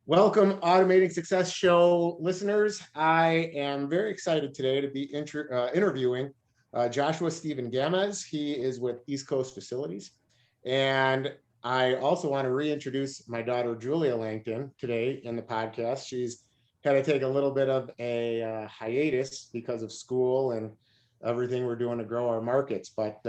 Welcome, Automating Success Show listeners. I am very excited today to be interviewing Joshua Steven Gamez. He is with East Coast Facilities. And I also want to reintroduce my daughter, Julia Langton, today in the podcast. She's had to take a little bit of a hiatus because of school and everything we're doing to grow our markets. But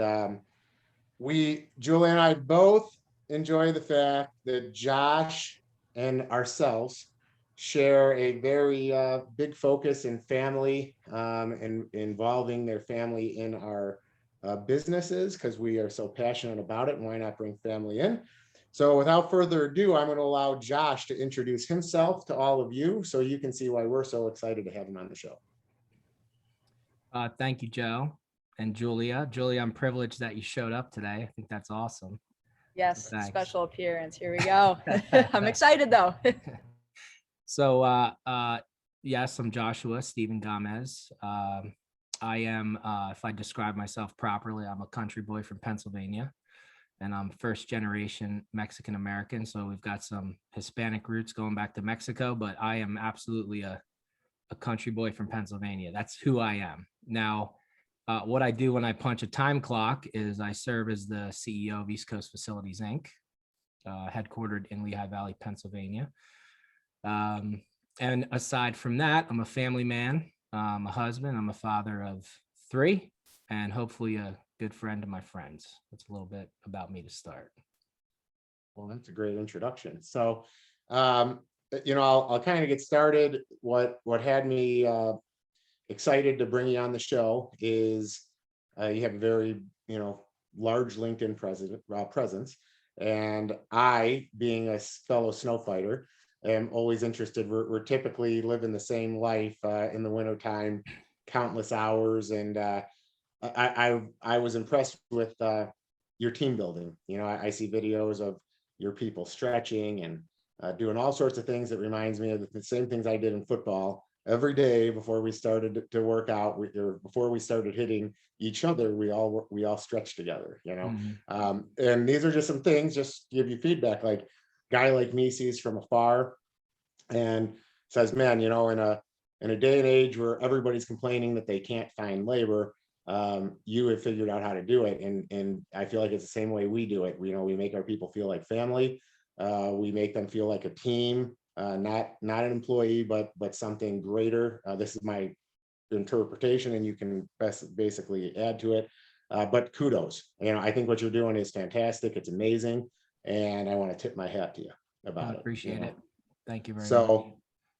Julia and I both enjoy the fact that Josh and ourselves share a very big focus in family and involving their family in our businesses, because we are so passionate about it, and why not bring family in? So without further ado, I'm going to allow Josh to introduce himself to all of you so you can see why we're so excited to have him on the show. Thank you, Joe and Julia. Julia, I'm privileged that you showed up today. I think that's awesome. Yes, Thanks. Special appearance. Here we go. I'm excited though. So, yes, I'm Joshua Steven Gamez. I am, if I describe myself properly, I'm a country boy from Pennsylvania, and I'm first generation Mexican American. So we've got some Hispanic roots going back to Mexico, but I am absolutely a country boy from Pennsylvania. That's who I am. Now, what I do when I punch a time clock is I serve as the CEO of East Coast Facilities, Inc., headquartered in Lehigh Valley, Pennsylvania. And aside from that, I'm a family man, I'm a husband, I'm a father of 3, and hopefully a good friend to my friends. That's a little bit about me to start. Well, that's a great introduction. So, I'll kind of get started. What had me excited to bring you on the show is you have a very large LinkedIn presence, and I, being a fellow snow fighter, am always interested. We're typically living the same life in the wintertime, countless hours, and I was impressed with your team building. I see videos of your people stretching and doing all sorts of things that reminds me of the same things I did in football. Every day before we started to work out, before we started hitting each other, we all stretched together, Mm-hmm. And these are just some things, just to give you feedback. Like, guy like me sees from afar and says, man, in a day and age where everybody's complaining that they can't find labor, you have figured out how to do it. And I feel like it's the same way we do it. We make our people feel like family. We make them feel like a team. Not an employee, but something greater. This is my interpretation, and you can basically add to it. But kudos. I think what you're doing is fantastic. It's amazing, and I want to tip my hat to you about it. I appreciate it. Thank you very much. So,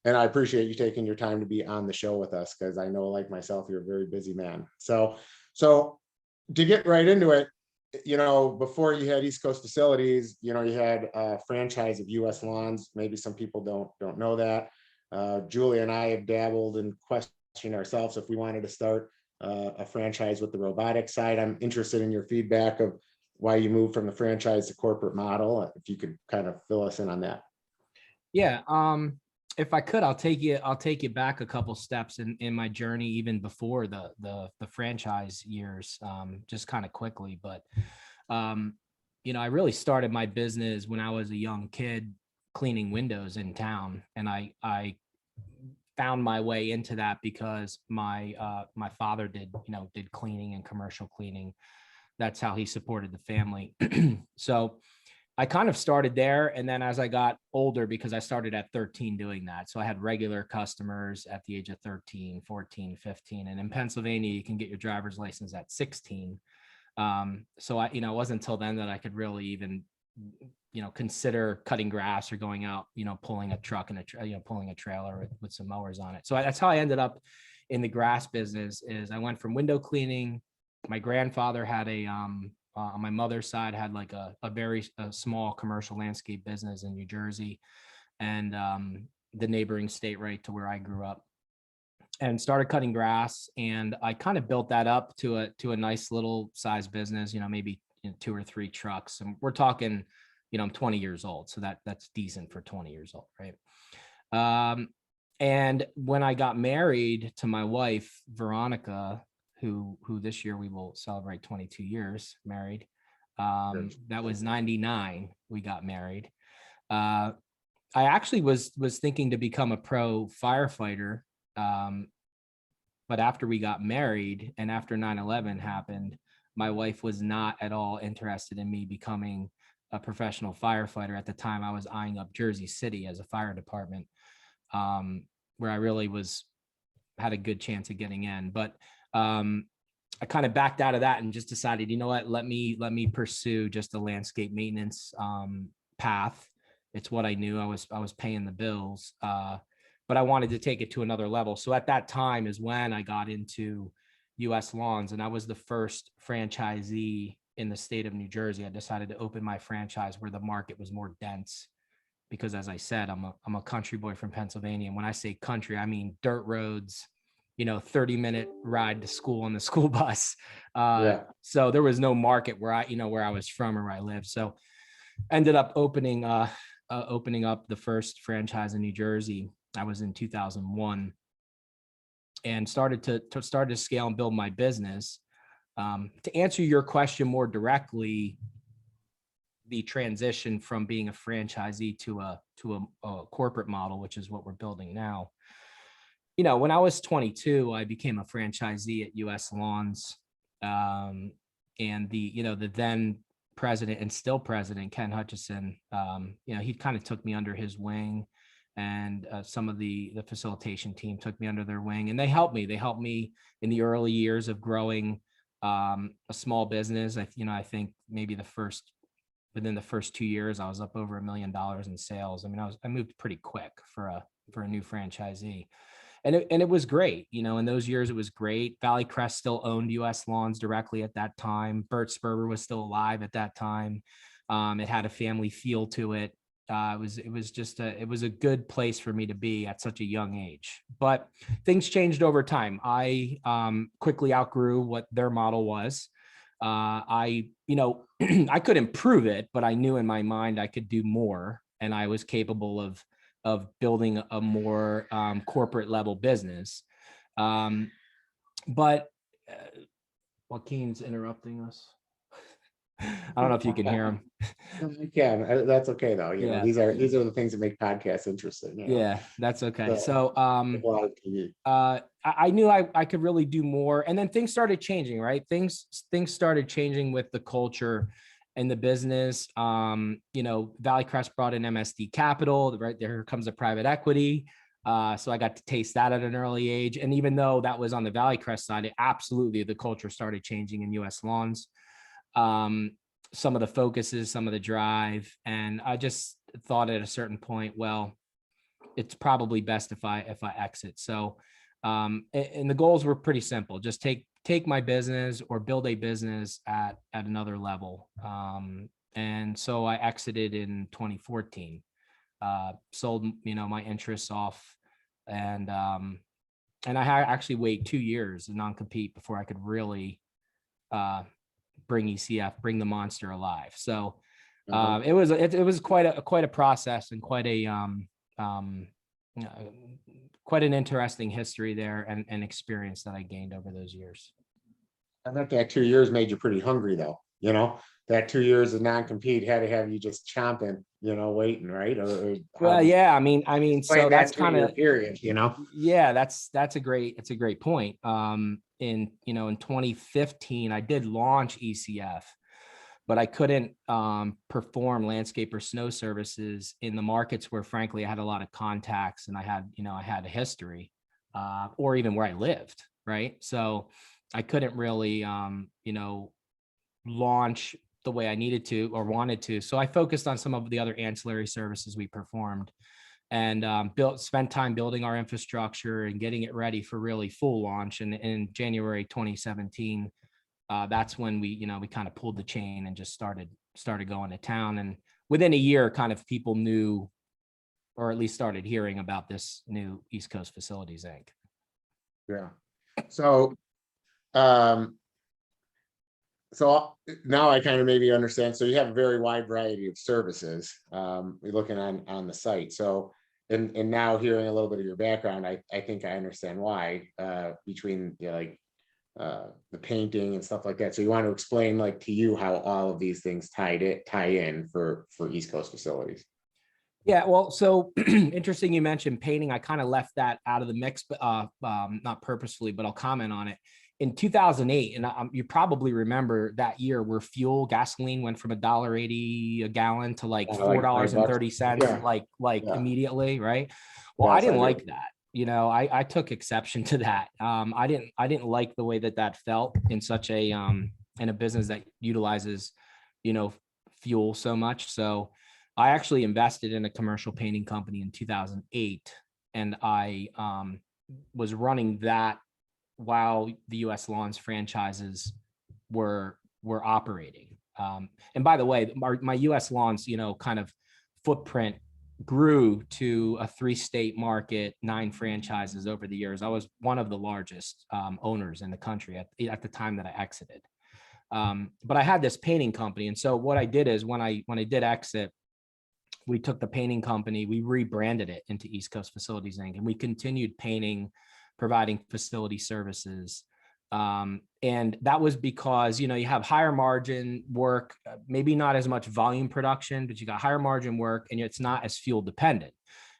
and I appreciate you taking your time to be on the show with us, because I know, like myself, you're a very busy man. So to get right into it, before you had East Coast Facilities, you had a franchise of US Lawns. Maybe some people don't know that. Julia and I have dabbled in questioning ourselves if we wanted to start a franchise with the robotics side. I'm interested in your feedback of why you moved from the franchise to corporate model. If you could kind of fill us in on that. Yeah. If I could, I'll take you back a couple steps in my journey, even before the franchise years, just kind of quickly. But, I really started my business when I was a young kid cleaning windows in town. And I found my way into that because my father did cleaning and commercial cleaning. That's how he supported the family. So I kind of started there. And then as I got older, because I started at 13 doing that. So I had regular customers at the age of 13, 14, 15. And in Pennsylvania, you can get your driver's license at 16. So it wasn't until then that I could really even, consider cutting grass or going out, pulling a truck and pulling a trailer with some mowers on it. So that's how I ended up in the grass business. Is I went from window cleaning. My grandfather had on my mother's side had like a very small commercial landscape business in New Jersey, and the neighboring state right to where I grew up, and started cutting grass. And I kind of built that up to a nice little size business, maybe 2 or 3 trucks. And we're talking, I'm 20 years old. So that's decent for 20 years old. Right. And when I got married to my wife, Veronica, who this year we will celebrate 22 years married. That was 99. We got married. I actually was thinking to become a pro firefighter. But after we got married and after 9/11 happened, my wife was not at all interested in me becoming a professional firefighter. At the time, I was eyeing up Jersey City as a fire department, where I really had a good chance of getting in. But I kind of backed out of that and just decided, you know what, let me pursue just a landscape maintenance path. It's what I knew. I was paying the bills, but I wanted to take it to another level. So at that time is when I got into US Lawns, and I was the first franchisee in the state of New Jersey. I decided to open my franchise where the market was more dense, because as I said, I'm a country boy from Pennsylvania. And when I say country, I mean dirt roads, 30-minute ride to school on the school bus. So there was no market where I was from or where I lived. So ended up opening up the first franchise in New Jersey. I was in 2001, and started to scale and build my business. To answer your question more directly, the transition from being a franchisee to a corporate model, which is what we're building now. When I was 22, I became a franchisee at US Lawns, and the then president and still president, Ken Hutchison, he kind of took me under his wing, and some of the facilitation team took me under their wing, and they helped me in the early years of growing a small business. I think maybe within the first 2 years, I was up over $1 million in sales. I mean, I moved pretty quick for a new franchisee. And it was great. In those years, it was great. Valley Crest still owned US Lawns directly at that time. Bert Sperber was still alive at that time. It had a family feel to it. It was a good place for me to be at such a young age. But things changed over time. I quickly outgrew what their model was. I could improve it, but I knew in my mind I could do more, and I was capable of building a more corporate level business. But Joaquin's interrupting us. I don't know if you can hear him. I can. That's okay though. Yeah. These are the things that make podcasts interesting. Yeah, that's okay. So I knew I could really do more, and then things started changing, right? Things started changing with the culture and the business. Valley Crest brought in MSD Capital, right? There comes a private equity. So I got to taste that at an early age. And even though that was on the Valley Crest side, the culture started changing in US Lawns. Some of the focuses, some of the drive. And I just thought at a certain point, well, it's probably best if I exit. So, and the goals were pretty simple. Just take my business or build a business at another level. And so I exited in 2014, sold, my interests off, and I had actually wait 2 years of non-compete before I could really bring ECF, bring the monster alive. So it was quite a process, and quite an interesting history there, and experience that I gained over those years. I bet that 2 years made you pretty hungry though. That 2 years of non-compete had to have you just chomping, waiting, right? Well, yeah, I mean, so that's kind of period, Yeah, it's a great point. In 2015, I did launch ECF, but I couldn't perform landscape or snow services in the markets where, frankly, I had a lot of contacts, and I had a history, or even where I lived, right? So I couldn't really, launch the way I needed to or wanted to. So I focused on some of the other ancillary services we performed, and spent time building our infrastructure and getting it ready for really full launch. And in January 2017, that's when we kind of pulled the chain and just started going to town. And within a year, kind of people knew, or at least started hearing about this new East Coast Facilities Inc. Yeah. So, so now I kind of maybe understand. So you have a very wide variety of services. We're looking on the site. So, and now hearing a little bit of your background, I think I understand why, between the painting and stuff like that. So you want to explain to you how all of these things tie in for East Coast Facilities. Yeah, well, so interesting you mentioned painting. I kind of left that out of the mix, but not purposefully, but I'll comment on it. In 2008, and you probably remember that year where gasoline went from $1.80 a gallon to like Like $5. $4.30, Yeah, like yeah, immediately, right? Well, I yes, I didn't do. like that. I took exception to that. I didn't like the way that felt in such a in a business that utilizes, you know, fuel so much. So I actually invested in a commercial painting company in 2008, and I was running that while the U.S. Lawns franchises were operating. And by the way, my U.S. Lawns, kind of footprint grew to a 3-state market, 9 franchises over the years. I was one of the largest owners in the country at the time that I exited. But I had this painting company, and so what I did is when I did exit, we took the painting company, we rebranded it into East Coast Facilities Inc., and we continued painting, providing facility services. And that was because, you have higher margin work, maybe not as much volume production, but you got higher margin work and it's not as fuel dependent.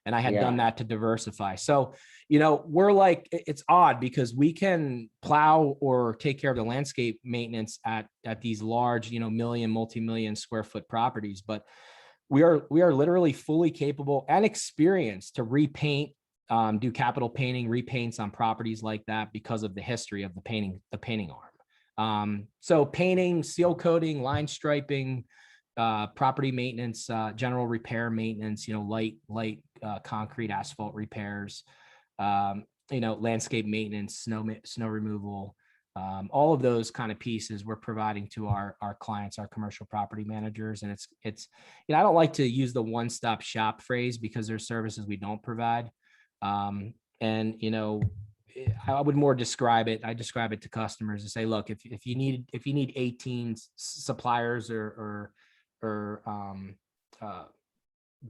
And I had done that to diversify. So, we're like, it's odd because we can plow or take care of the landscape maintenance at these large, multi-million square foot properties, but we are literally fully capable and experienced to repaint, do capital painting, repaints on properties like that because of the history of the painting arm. So painting, seal coating, line striping, property maintenance, general repair maintenance, light concrete, asphalt repairs, landscape maintenance, snow removal. All of those kind of pieces we're providing to our clients, our commercial property managers. And it's, I don't like to use the one-stop shop phrase because there's services we don't provide. And, I would more describe it. I describe it to customers and say, look, if you need 18 suppliers or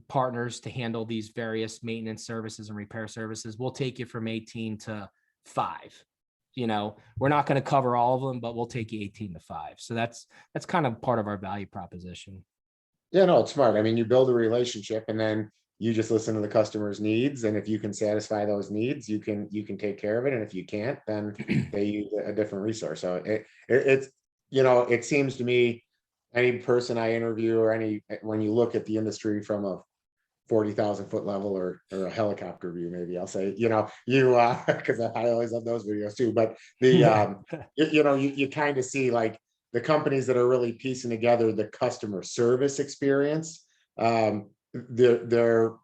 partners to handle these various maintenance services and repair services, we'll take you from 18 to 5. We're not going to cover all of them, but we'll take you 18 to 5. So that's kind of part of our value proposition. Yeah, no, it's smart. I mean, you build a relationship and then you just listen to the customer's needs. And if you can satisfy those needs, you can take care of it. And if you can't, then they use a different resource. So it's, it seems to me any person I interview or when you look at the industry from a 40,000 foot level or a helicopter view, maybe I'll say, because I always love those videos too. But you kind of see like the companies that are really piecing together the customer service experience. They're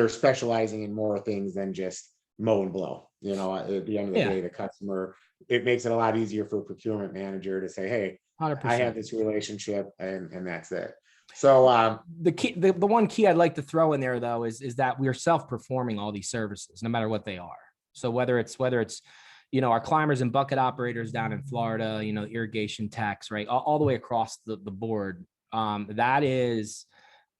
specializing in more things than just mow and blow. At the end of the day, the customer, it makes it a lot easier for a procurement manager to say, hey, 100%. I have this relationship and that's it. So the one key I'd like to throw in there though is that we're self-performing all these services, no matter what they are. So whether it's our climbers and bucket operators down in Florida, irrigation techs, right, all the way across the board, that is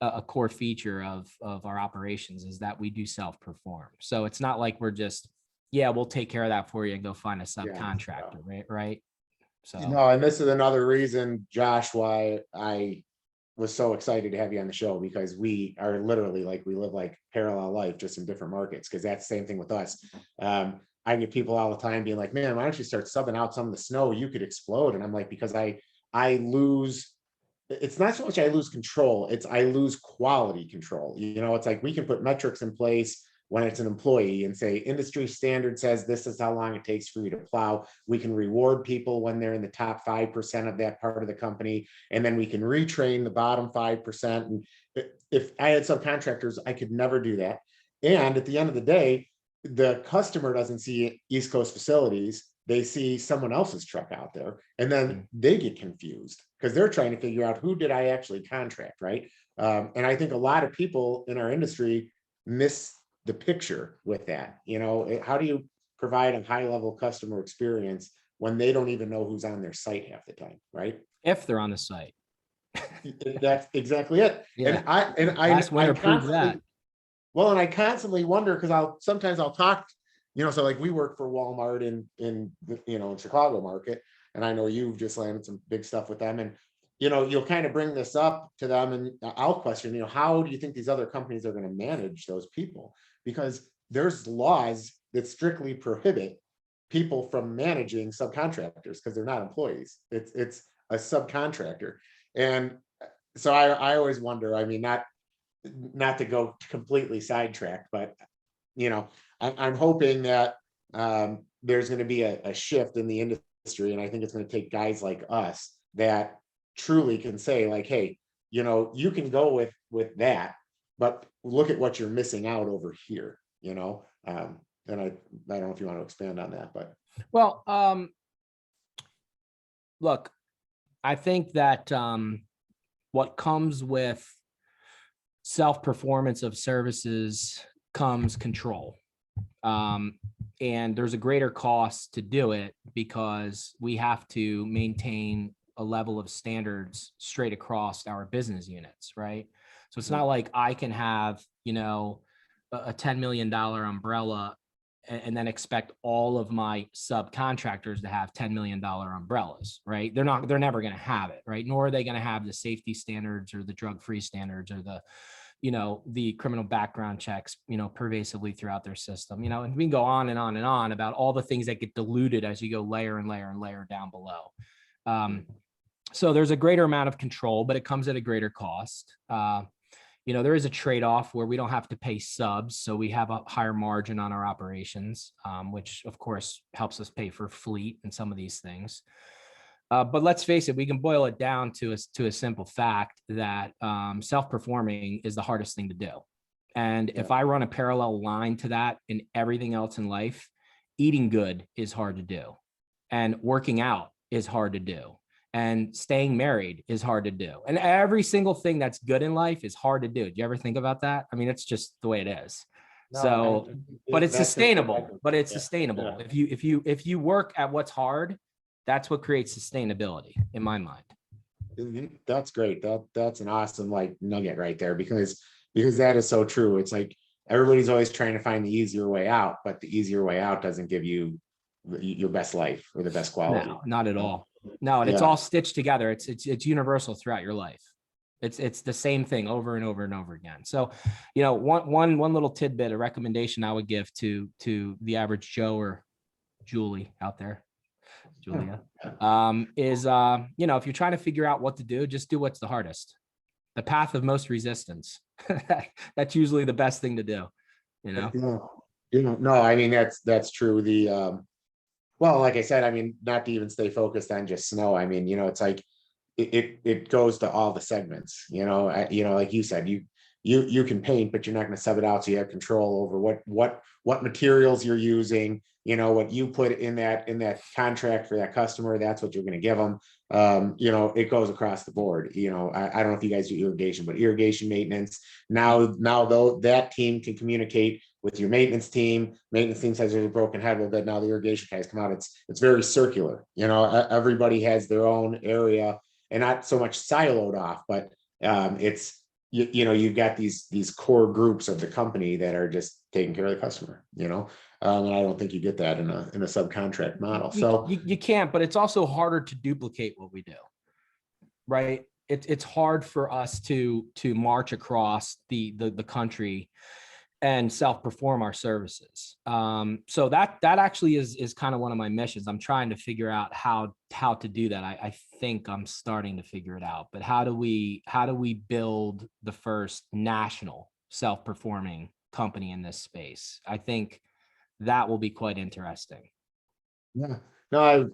a core feature of our operations is that we do self-perform. So it's not like we're just, we'll take care of that for you and go find a subcontractor, right? So and this is another reason, Josh, why I was so excited to have you on the show, because we are literally we live like parallel life, just in different markets. Because that's the same thing with us. I get people all the time being like, man, why don't you start subbing out some of the snow? You could explode. And I'm like, because I lose, it's not so much I lose control, it's I lose quality control. It's like we can put metrics in place when it's an employee and say industry standard says this is how long it takes for you to plow. We can reward people when they're in the top 5% of that part of the company, and then we can retrain the bottom 5%. And if I had subcontractors, I could never do that. And at the end of the day, the customer doesn't see East Coast Facilities, they see someone else's truck out there, and then they get confused because they're trying to figure out who did I actually contract, right? And I think a lot of people in our industry miss the picture with that. How do you provide a high level customer experience when they don't even know who's on their site half the time, right? If they're on the site. That's exactly it. Yeah. I constantly wonder, because I'll talk, so like we work for Walmart in Chicago market, and I know you've just landed some big stuff with them, and you'll kind of bring this up to them, and I'll question, how do you think these other companies are going to manage those people? Because there's laws that strictly prohibit people from managing subcontractors because they're not employees. It's a subcontractor. And so I always wonder, I mean, not to go completely sidetracked, but I'm hoping that there's going to be a shift in the industry. And I think it's going to take guys like us that truly can say, like, hey, you can go with that, but look at what you're missing out over here, and I don't know if you want to expand on that, but. Well, look, I think that what comes with self-performance of services comes control. And there's a greater cost to do it because we have to maintain a level of standards straight across our business units, right? So it's not like I can have, a $10 million umbrella and then expect all of my subcontractors to have $10 million umbrellas, right? They're never going to have it, right? Nor are they going to have the safety standards or the drug-free standards or the criminal background checks, pervasively throughout their system, and we can go on and on and on about all the things that get diluted as you go layer and layer and layer down below. So there's a greater amount of control, but it comes at a greater cost. There is a trade-off where we don't have to pay subs, so we have a higher margin on our operations, which of course helps us pay for fleet and some of these things. But let's face it, we can boil it down to a simple fact that self-performing is the hardest thing to do. And if I run a parallel line to that in everything else in life, eating good is hard to do. And working out is hard to do. And staying married is hard to do. And every single thing that's good in life is hard to do. Do you ever think about that? I mean, it's just the way it is. But it's sustainable. Sustainable. Yeah. If you work at what's hard, that's what creates sustainability in my mind. That's great. That's an awesome nugget right there, because that is so true. It's like everybody's always trying to find the easier way out, but the easier way out doesn't give you your best life or the best quality. No, not at all. No, and it's all stitched together. It's universal throughout your life. It's the same thing over and over and over again. So, one little tidbit, a recommendation I would give to the average Joe or Julie out there, Julia, is if you're trying to figure out what to do, just do what's the hardest. The path of most resistance. That's usually the best thing to do. No, I mean that's true. Well, like I said, I mean, not to even stay focused on just snow. I mean, it's like it goes to all the segments. Like you said, you can paint, but you're not going to sub it out, so you have control over what materials you're using. What you put in that contract for that customer, that's what you're going to give them. It goes across the board. I don't know if you guys do irrigation, but irrigation maintenance now though, that team can communicate with your maintenance team. Maintenance team says there's a broken head, well, that now the irrigation guys come out. It's very circular. Everybody has their own area and not so much siloed off, but it's you've got these core groups of the company that are just taking care of the customer. And I don't think you get that in a subcontract model. So you can't, but it's also harder to duplicate what we do, right? It's hard for us to march across the country and self-perform our services. So that actually is kind of one of my missions. I'm trying to figure out how to do that. I think I'm starting to figure it out, but how do we build the first national self-performing company in this space? I think that will be quite interesting. Yeah, no,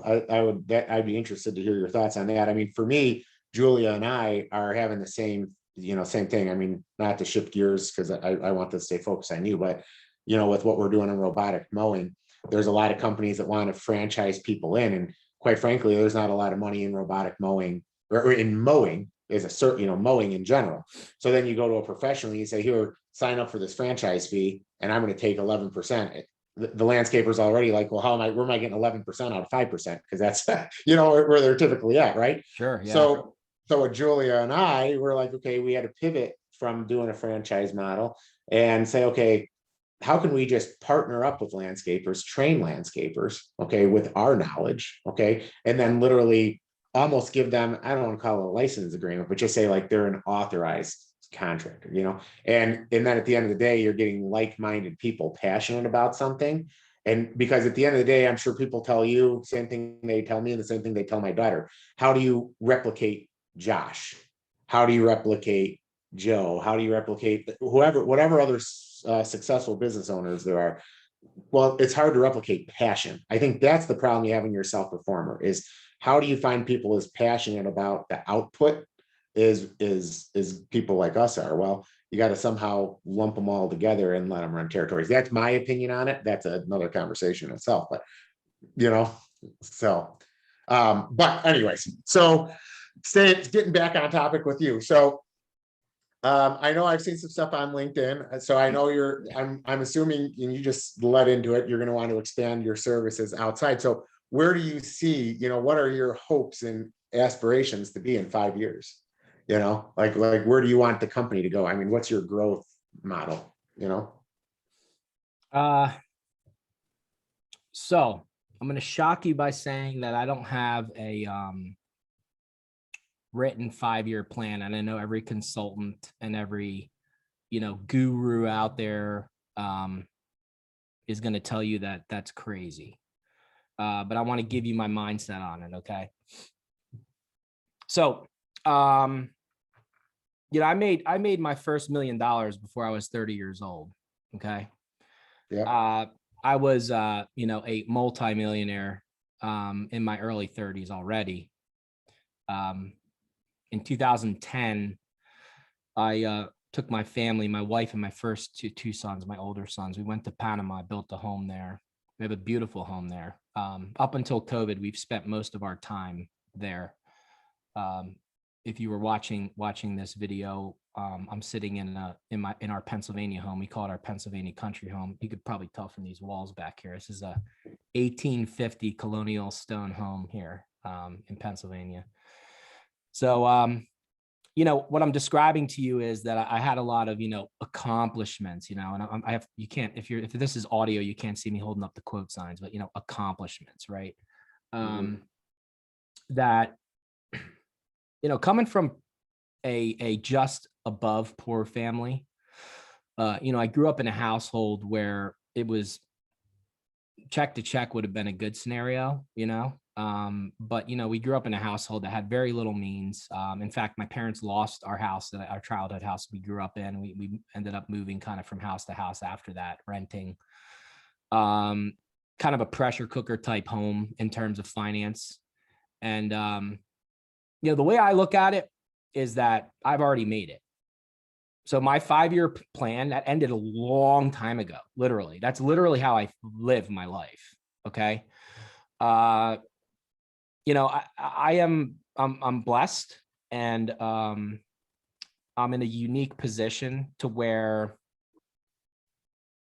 I'd be interested to hear your thoughts on that. I mean, for me, Julia and I are having the same thing. I mean, not to shift gears because I want to stay focused on you, but with what we're doing in robotic mowing, there's a lot of companies that want to franchise people in, and quite frankly, there's not a lot of money in robotic mowing or in mowing is a certain, mowing in general. So then you go to a professional and you say, here, sign up for this franchise fee, and I'm going to take 11%. The landscaper's already like, well, where am I getting 11% out of 5%? Because that's, where they're typically at, right? Sure. Yeah. So with Julia and I, we're like, okay, we had to pivot from doing a franchise model and say, okay, how can we just partner up with landscapers, train landscapers, okay, with our knowledge, okay, and then literally almost give them, I don't want to call it a license agreement, but just say like they're an authorized contractor, and then at the end of the day, you're getting like-minded people passionate about something. And because at the end of the day, I'm sure people tell you same thing they tell me and the same thing they tell my daughter. How do you replicate Josh? How do you replicate Joe? How do you replicate whatever other successful business owners there are? Well, it's hard to replicate passion. I think that's the problem you have in your self-performer is how do you find people as passionate about the output is people like us are? Well, you got to somehow lump them all together and let them run territories. That's my opinion on it. That's another conversation itself, but you know, so but anyways, so getting back on topic with you. So I know I've seen some stuff on LinkedIn, so I know I'm assuming, and you just led into it, you're going to want to expand your services outside. So where do you see, what are your hopes and aspirations to be in 5 years? Like where do you want the company to go? I mean, what's your growth model, So I'm going to shock you by saying that I don't have a written 5-year plan. And I know every consultant and every, guru out there is going to tell you that that's crazy. But I want to give you my mindset on it. Okay. So, I made my first $1 million before I was 30 years old. Okay. Yeah. I was, a multimillionaire in my early 30s already. In 2010, I took my family, my wife and my first two sons, my older sons. We went to Panama, built a home there. We have a beautiful home there. Up until COVID, we've spent most of our time there. If you were watching this video, I'm sitting in our Pennsylvania home. We call it our Pennsylvania country home. You could probably tell from these walls back here. This is a 1850 colonial stone home here in Pennsylvania. So, what I'm describing to you is that I had a lot of, accomplishments, and I have, you can't, if this is audio, you can't see me holding up the quote signs, but, accomplishments, right? That, coming from a just above poor family, I grew up in a household where it was check to check would have been a good scenario, but we grew up in a household that had very little means. In fact, my parents lost our house, our childhood house we grew up in. We ended up moving kind of from house to house after that, renting. Kind of a pressure cooker type home in terms of finance. And the way I look at it is that I've already made it. So my 5-year plan that ended a long time ago, literally. That's literally how I live my life. Okay. I'm blessed, and I'm in a unique position to where,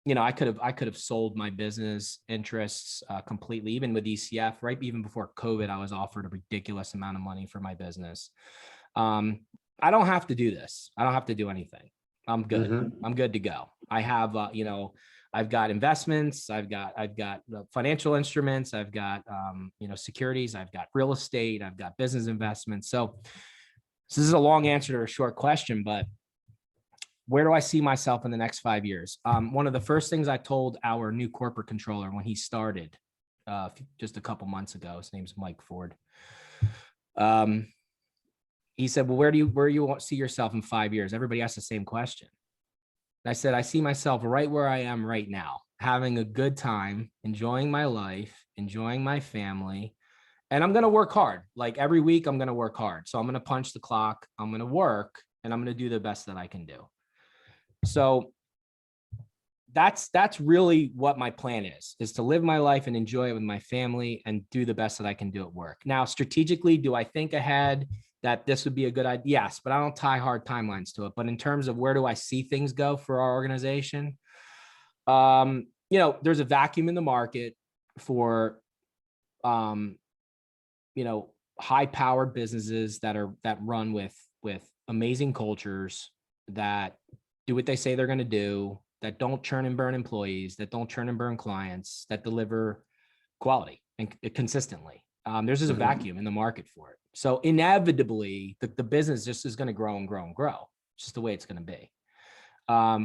I could have sold my business interests completely, even with ECF, right? Even before COVID, I was offered a ridiculous amount of money for my business. I don't have to do this. I don't have to do anything. I'm good. I'm good to go. I have, I've got investments. I've got financial instruments. I've got, securities. I've got real estate. I've got business investments. So this is a long answer to a short question, but where do I see myself in the next 5 years? One of the first things I told our new corporate controller when he started just a couple months ago, his name's Mike Ford. He said, well, where do you see yourself in 5 years? Everybody asks the same question. And I said, I see myself right where I am right now, having a good time, enjoying my life, enjoying my family. And I'm going to work hard. Like every week, I'm going to work hard. So I'm going to punch the clock. I'm going to work, and I'm going to do the best that I can do. So that's really what my plan is to live my life and enjoy it with my family and do the best that I can do at work. Now, strategically, do I think ahead that this would be a good idea? Yes, but I don't tie hard timelines to it. But in terms of where do I see things go for our organization, there's a vacuum in the market for, high-powered businesses that run with amazing cultures, that do what they say they're going to do, that don't churn and burn employees, that don't churn and burn clients, that deliver quality and consistently. There's just a vacuum in the market for it. So inevitably, the business just is going to grow and grow and grow. It's just the way it's going to be.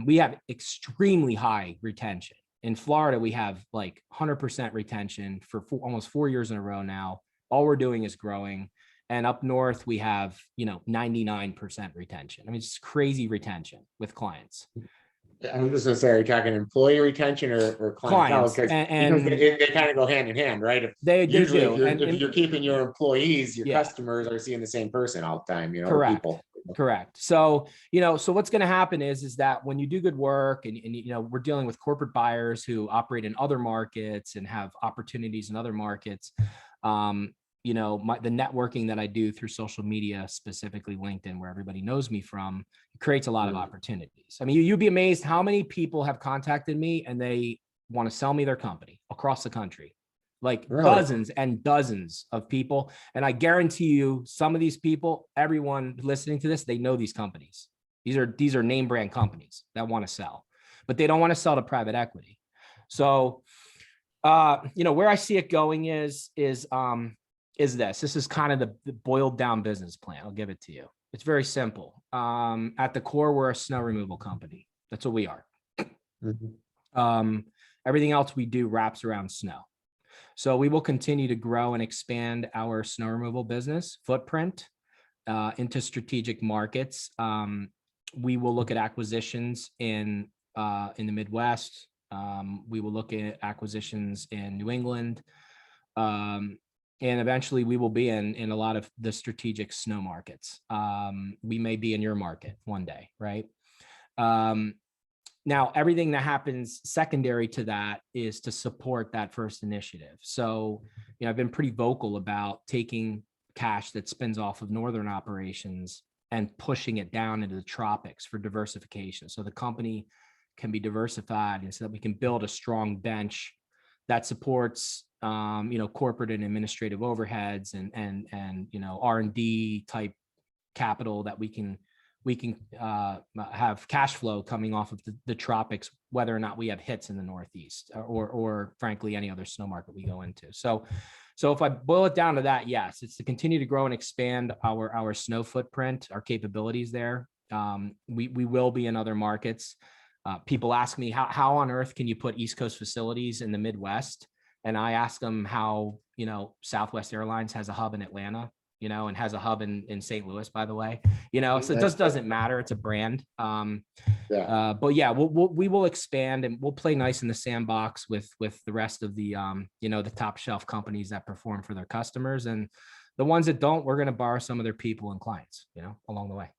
We have extremely high retention. In Florida, we have like 100% retention for almost 4 years in a row now. All we're doing is growing. And up north, we have, 99% retention. I mean, it's crazy retention with clients. I'm just gonna say, are you talking employee retention or clientele? Clients, Because and they kind of go hand in hand, right? they Usually, do. if you're keeping your employees, your Yeah. customers are seeing the same person all the time, or Correct. people. Correct. So, so what's going to happen is that when you do good work and we're dealing with corporate buyers who operate in other markets and have opportunities in other markets, the networking that I do through social media, specifically LinkedIn, where everybody knows me from, creates a lot of opportunities. I mean, you'd be amazed how many people have contacted me and they want to sell me their company across the country, like dozens and dozens of people. And I guarantee you, some of these people, everyone listening to this, they know these companies. These are name brand companies that want to sell, but they don't want to sell to private equity. So, where I see it going is this is kind of the boiled down business plan. I'll give it to you. It's very simple. At the core, we're a snow removal company. That's what we are. Everything else we do wraps around snow. So we will continue to grow and expand our snow removal business footprint into strategic markets. We will look at acquisitions in the Midwest. We will look at acquisitions in New England. And eventually we will be in a lot of the strategic snow markets. We may be in your market one day, right? Now, everything that happens secondary to that is to support that first initiative. So, I've been pretty vocal about taking cash that spins off of northern operations and pushing it down into the tropics for diversification. So the company can be diversified and so that we can build a strong bench that supports corporate and administrative overheads and R&D type capital that we can have cash flow coming off of the tropics, whether or not we have hits in the Northeast or frankly, any other snow market we go into. So if I boil it down to that, yes, it's to continue to grow and expand our snow footprint, our capabilities there. We will be in other markets. People ask me how on earth can you put East Coast facilities in the Midwest? And I ask them how, Southwest Airlines has a hub in Atlanta, and has a hub in St. Louis, by the way, so it just doesn't matter. It's a brand. But yeah, we will expand and we'll play nice in the sandbox with the rest of the, the top shelf companies that perform for their customers, and the ones that don't, we're going to borrow some of their people and clients, along the way.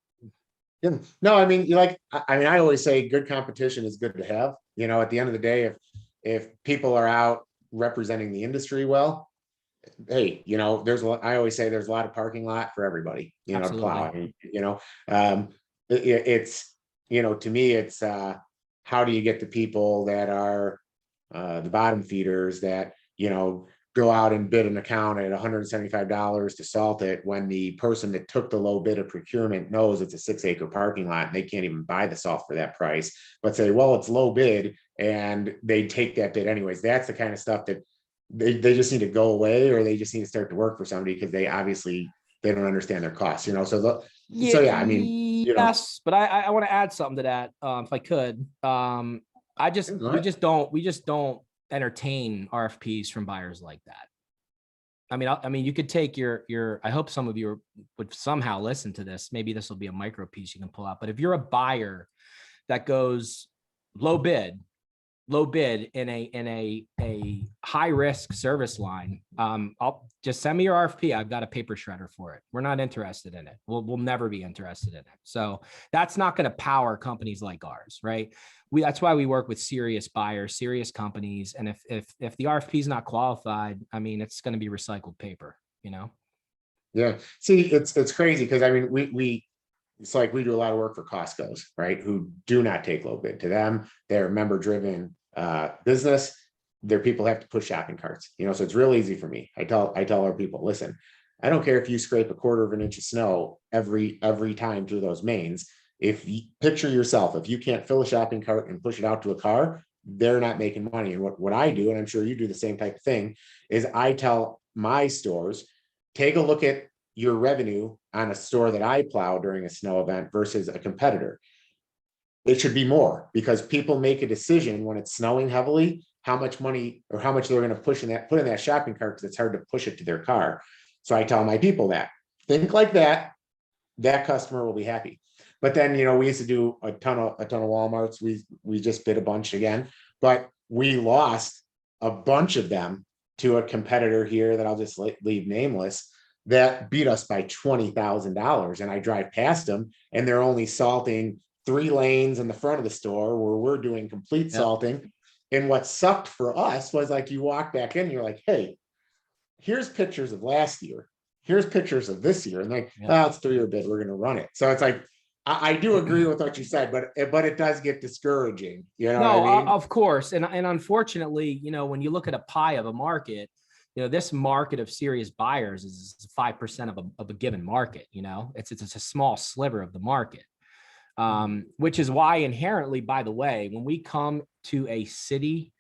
Yeah. No, I mean, I always say good competition is good to have. At the end of the day, if people are out representing the industry well, hey, I always say there's a lot of parking lot for everybody, to plow. I mean, it's, to me, it's how do you get the people that are the bottom feeders that, go out and bid an account at $175 to salt it when the person that took the low bid of procurement knows it's a 6-acre parking lot and they can't even buy the salt for that price, but say, well, it's low bid, and they take that bid anyways. That's the kind of stuff that they just need to go away, or they just need to start to work for somebody because they don't understand their costs, so yeah, I mean, yes, but I want to add something to that, if I could. We just don't entertain RFPs from buyers like that. I mean, you could take your, I hope some of you would somehow listen to this. Maybe this will be a micro piece you can pull out, but if you're a buyer that goes low bid in a high risk service line, I'll just send me your RFP. I've got a paper shredder for it. We're not interested in it. We'll never be interested in it. So that's not going to power companies like ours, right? That's why we work with serious buyers, serious companies. And if the RFP is not qualified, I mean, it's going to be recycled paper, Yeah. See, it's crazy because I mean, it's like we do a lot of work for Costco's, right? Who do not take low bid. To them, they're member driven business. Their people have to push shopping carts, so it's real easy for me. I tell our people, listen, I don't care if you scrape 1/4 of an inch of snow every time through those mains. If you picture yourself, if you can't fill a shopping cart and push it out to a car, they're not making money. And what I do, and I'm sure you do the same type of thing, is I tell my stores, take a look at your revenue on a store that I plow during a snow event versus a competitor. It should be more, because people make a decision when it's snowing heavily, how much money or how much they're going to put in that shopping cart, because it's hard to push it to their car. So I tell my people that think like that, that customer will be happy. But then, we used to do a ton of Walmarts. We just did a bunch again, but we lost a bunch of them to a competitor here that I'll just leave nameless, that beat us by $20,000. And I drive past them and they're only salting 3 lanes in the front of the store where we're doing complete salting. And what sucked for us was, like, you walk back in, you're like, hey, here's pictures of last year. Here's pictures of this year. And like, it's 3-year bid, we're going to run it. So it's like, I do agree with what you said, but it does get discouraging. You know No, what I mean? of course. And unfortunately, when you look at a pie of a market, this market of serious buyers is 5% of a given market. It's a small sliver of the market. Which is why inherently, by the way, when we come to a city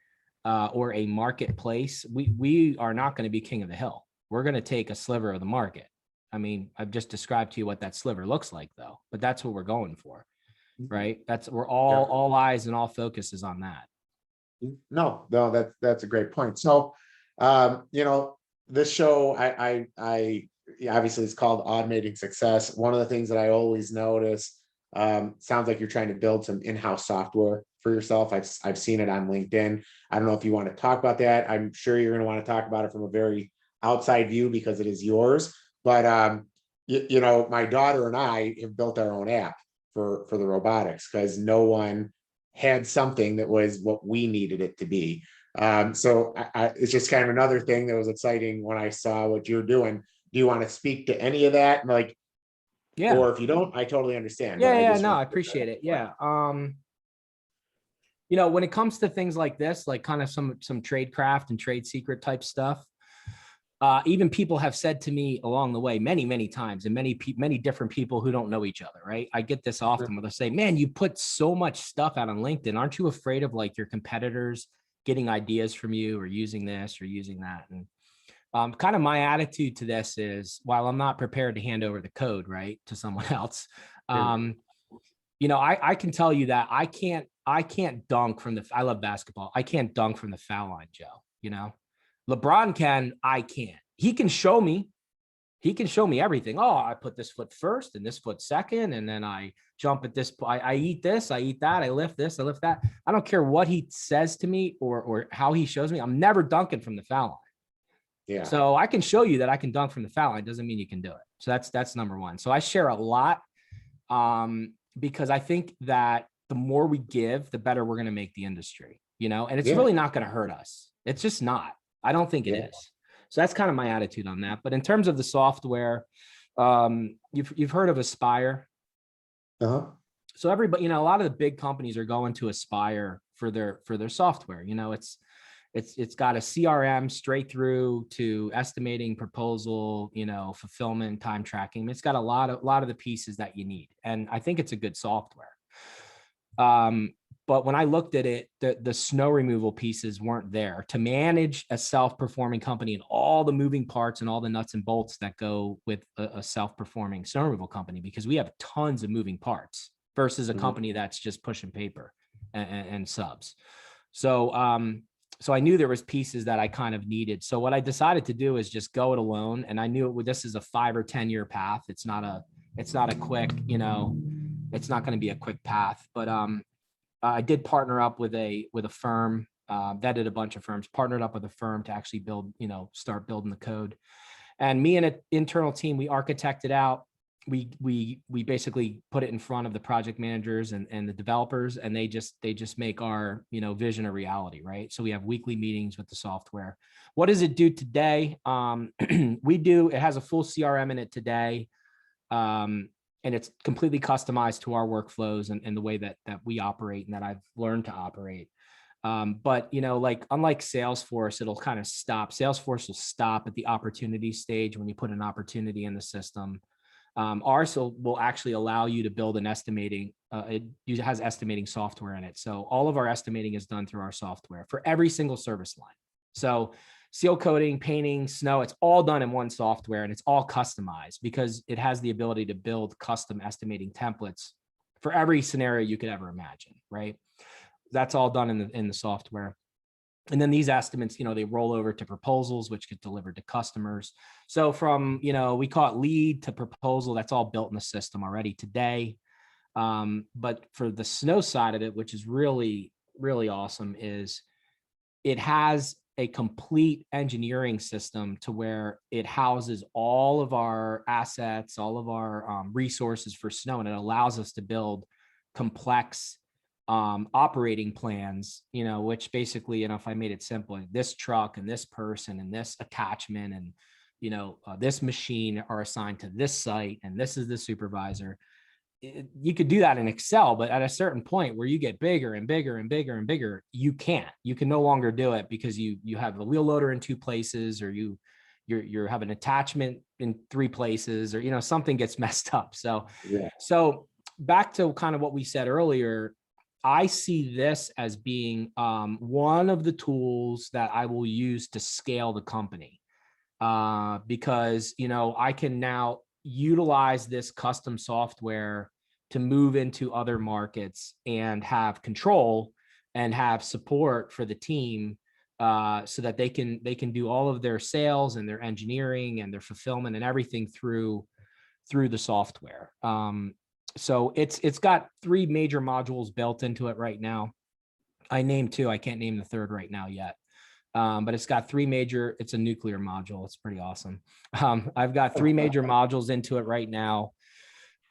or a marketplace, we are not going to be king of the hill. We're going to take a sliver of the market. I mean, I've just described to you what that sliver looks like, though, but that's what we're going for, right? We're all eyes and all focus is on that. No, that's a great point. So, this show, I obviously it's called Automating Success. One of the things that I always notice, sounds like you're trying to build some in-house software for yourself. I've seen it on LinkedIn. I don't know if you want to talk about that. I'm sure you're going to want to talk about it from a very outside view because it is yours. But my daughter and I have built our own app for the robotics, because no one had something that was what we needed it to be. So it's just kind of another thing that was exciting when I saw what you're doing. Do you want to speak to any of that? Like, Yeah. or if you don't, I totally understand. I appreciate it. Yeah. When it comes to things like this, like kind of some trade craft and trade secret type stuff, even people have said to me along the way many times, and many different people who don't know each other, right? I get this often where they say, man, you put so much stuff out on LinkedIn. Aren't you afraid of like your competitors getting ideas from you or using this or using that? And kind of my attitude to this is, while I'm not prepared to hand over the code, right, to someone else, I can tell you that I can't dunk from I love basketball. I can't dunk from the foul line, Joe. LeBron can, I can't. He can show me everything. Oh, I put this foot first and this foot second, and then I jump at this. I eat this, I eat that, I lift this, I lift that. I don't care what he says to me or how he shows me. I'm never dunking from the foul line. Yeah. So I can show you that I can dunk from the foul line. Doesn't mean you can do it. So that's number one. So I share a lot because I think that the more we give, the better we're going to make the industry, and it's really not going to hurt us. It's just not. I don't think it is. So that's kind of my attitude on that. But in terms of the software, you've heard of Aspire. So everybody, a lot of the big companies are going to Aspire for their software. It's got a CRM straight through to estimating, proposal, fulfillment, time tracking. It's got a lot of the pieces that you need, and I think it's a good software. But when I looked at it, the snow removal pieces weren't there to manage a self-performing company and all the moving parts and all the nuts and bolts that go with a self-performing snow removal company, because we have tons of moving parts versus a company that's just pushing paper and subs. So I knew there was pieces that I kind of needed. So what I decided to do is just go it alone. And I knew this is a 5 or 10 year path. It's not a quick, it's not going to be a quick path, but I did partner up with a firm, vetted a bunch of firms, partnered up with a firm to actually build, start building the code. And me and an internal team, we architected out. We basically put it in front of the project managers and the developers, and they just make our, vision a reality, right? So we have weekly meetings with the software. What does it do today? It has a full CRM in it today. And it's completely customized to our workflows and the way that we operate and that I've learned to operate. But, unlike Salesforce, it'll kind of stop. Salesforce will stop at the opportunity stage when you put an opportunity in the system. Ours will actually allow you to build an estimating. It has estimating software in it. So all of our estimating is done through our software for every single service line. So seal coating, painting, snow, it's all done in one software, and it's all customized because it has the ability to build custom estimating templates for every scenario you could ever imagine, right? That's all done in the software. And then these estimates, they roll over to proposals, which get delivered to customers. So from, we call it lead to proposal, that's all built in the system already today. But for the snow side of it, which is really, really awesome, is it has a complete engineering system to where it houses all of our assets, all of our resources for snow, and it allows us to build complex operating plans, which basically, if I made it simple, this truck and this person and this attachment and, this machine are assigned to this site and this is the supervisor. You could do that in Excel, but at a certain point where you get bigger and bigger and bigger and bigger, you can no longer do it because you have the wheel loader in 2 places, or you have an attachment in 3 places, or, something gets messed up. So back to kind of what we said earlier, I see this as being one of the tools that I will use to scale the company because, I can now utilize this custom software to move into other markets and have control and have support for the team so that they can do all of their sales and their engineering and their fulfillment and everything through the software. So it's got 3 major modules built into it right now. I named 2. I can't name the 3rd right now yet. But it's got 3 major, it's a nuclear module. It's pretty awesome. I've got 3 major modules into it right now.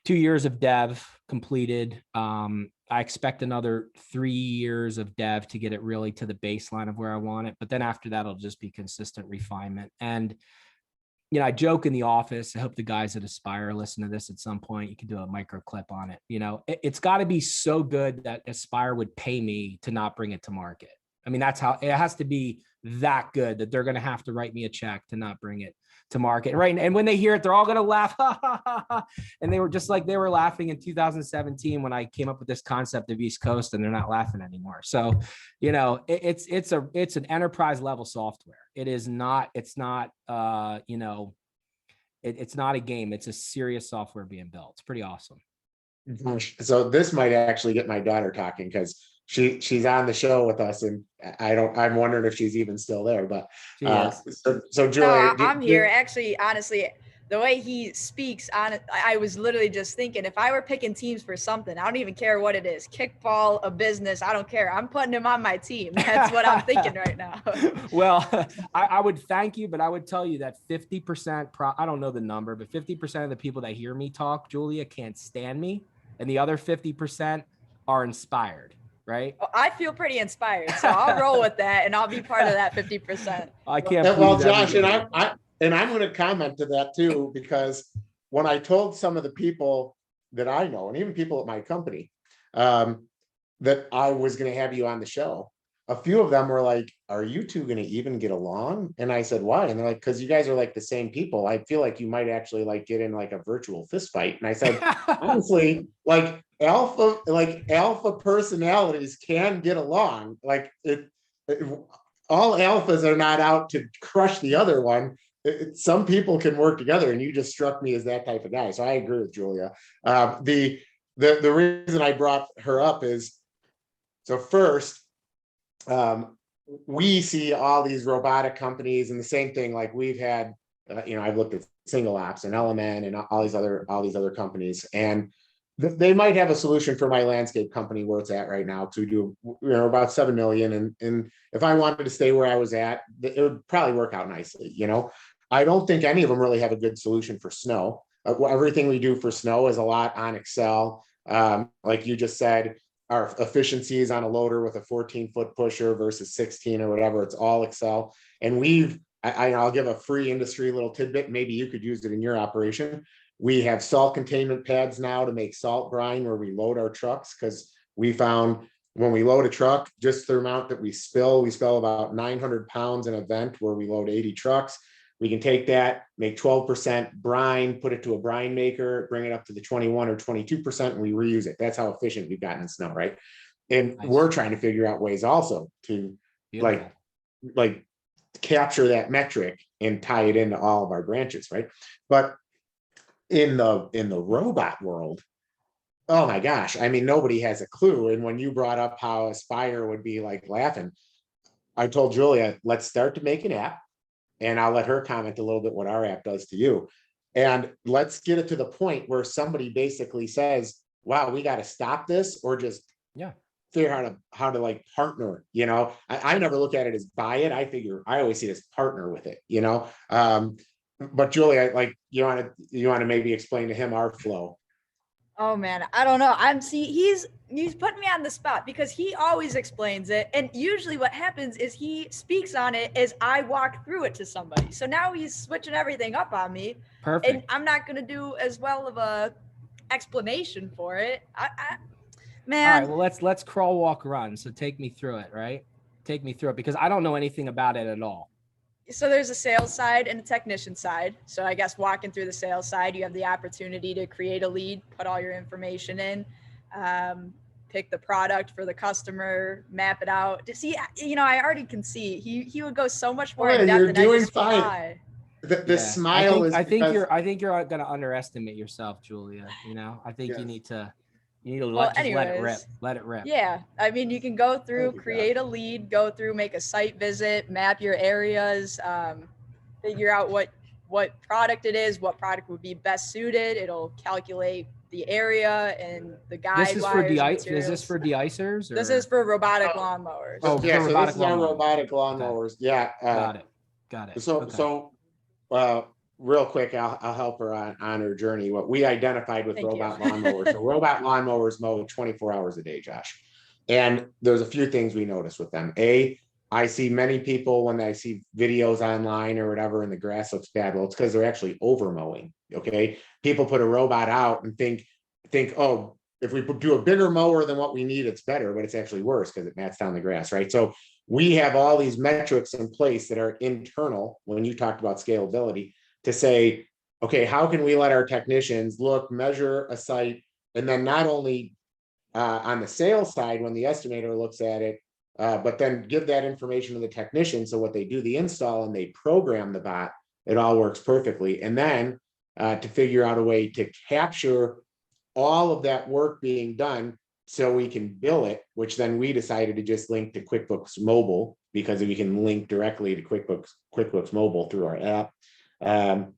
2 years of dev completed. I expect another 3 years of dev to get it really to the baseline of where I want it. But then after that, it'll just be consistent refinement. And I joke in the office. I hope the guys at Aspire listen to this at some point. You can do a micro clip on it. It's got to be so good that Aspire would pay me to not bring it to market. I mean, that's how it has to be, that good that they're going to have to write me a check to not bring it to market. Right. And when they hear it, they're all going to laugh. And they were just like, they were laughing in 2017 when I came up with this concept of East Coast, and they're not laughing anymore. So, it's an enterprise level software. It's not a game. It's a serious software being built. It's pretty awesome. So this might actually get my daughter talking, because she's on the show with us, and I'm wondering if she's even still there, but so Julia, no, I'm here. Actually, honestly, the way he speaks on it, I was literally just thinking, if I were picking teams for something, I don't even care what it is, kickball, a business, I don't care. I'm putting him on my team. That's what I'm thinking right now. Well, I would thank you, but I would tell you that 50%, I don't know the number, but 50% of the people that hear me talk, Julia, can't stand me. And the other 50% are inspired. Right. Well, I feel pretty inspired, so I'll roll with that, and I'll be part of that 50%. I can't. Well, Josh, and I'm going to comment to that too, because when I told some of the people that I know, and even people at my company, that I was going to have you on the show, a few of them were like, "Are you two going to even get along?" And I said, "Why?" And they're like, "Because you guys are like the same people. I feel like you might actually like get in like a virtual fist fight." And I said, honestly, like alpha personalities can get along. Like all alphas are not out to crush the other one. Some people can work together, and you just struck me as that type of guy. So I agree with Julia. The reason I brought her up is, so first, we see all these robotic companies, and the same thing, like we've had, I've looked at Single Ops and Element and all these other companies, and they might have a solution for my landscape company where it's at right now to do, about 7 million. And if I wanted to stay where I was at, it would probably work out nicely. I don't think any of them really have a good solution for snow. Everything we do for snow is a lot on Excel. Like you just said, our efficiencies on a loader with a 14-foot pusher versus 16 or whatever, it's all Excel. And I'll give a free industry little tidbit. Maybe you could use it in your operation. We have salt containment pads now to make salt brine where we load our trucks, because we found when we load a truck, just the amount that we spill about 900 pounds in an event where we load 80 trucks. We can take that, make 12% brine, put it to a brine maker, bring it up to the 21 or 22%, and we reuse it. That's how efficient we've gotten in snow, right? And we're trying to figure out ways also to like capture that metric and tie it into all of our branches, right? But in the robot world, oh my gosh, I mean, nobody has a clue. And when you brought up how Aspire would be like laughing, I told Julia, let's start to make an app, and I'll let her comment a little bit what our app does to you. And let's get it to the point where somebody basically says, wow, we got to stop this, or just Yeah. figure out how to like partner, I never look at it as buy it. I always see it as partner with it, but Julia, like, you want to maybe explain to him our flow. Oh man, I don't know. He's putting me on the spot because he always explains it, and usually what happens is he speaks on it as I walk through it to somebody. So now he's switching everything up on me. Perfect. And I'm not gonna do as well of a explanation for it. Man. All right, well, let's crawl, walk, run. So take me through it, right? Take me through it, because I don't know anything about it at all. So there's a sales side and a technician side. So I guess walking through the sales side, you have the opportunity to create a lead, put all your information in, pick the product for the customer, map it out. To see, I already can see he would go so much more in depth You're than doing I just fine. try. The smile is. I think you're going to underestimate yourself, Julia. I think Yes. you need to Well, let it rip. anyways, Let it rip. Yeah, I mean, you can go through, Thank you, create a lead, go through, make a site visit, map your areas, figure out what product it is, what product would be best suited. It'll calculate the area and the guide This is wires. Is this for de-icers? This is for robotic lawnmowers. Oh, yeah, so this is our robotic lawnmowers. lawnmowers. Yeah. Got it. So real quick, I'll help her on her journey. What we identified with Thank robot you. lawnmowers. So robot lawnmowers mow 24 hours a day, Josh. And there's a few things we notice with them. I see many people when I see videos online or whatever, and the grass looks bad. Well, it's because they're actually over mowing. Okay. People put a robot out and think, oh, if we do a bigger mower than what we need, it's better, but it's actually worse because it mats down the grass, right? So we have all these metrics in place that are internal when you talked about scalability to say, okay, how can we let our technicians look, measure a site, and then not only on the sales side when the estimator looks at it, but then give that information to the technician. So what they do the install and they program the bot, it all works perfectly. And then to figure out a way to capture all of that work being done so we can bill it, which then we decided to just link to QuickBooks Mobile, because we can link directly to QuickBooks Mobile through our app. And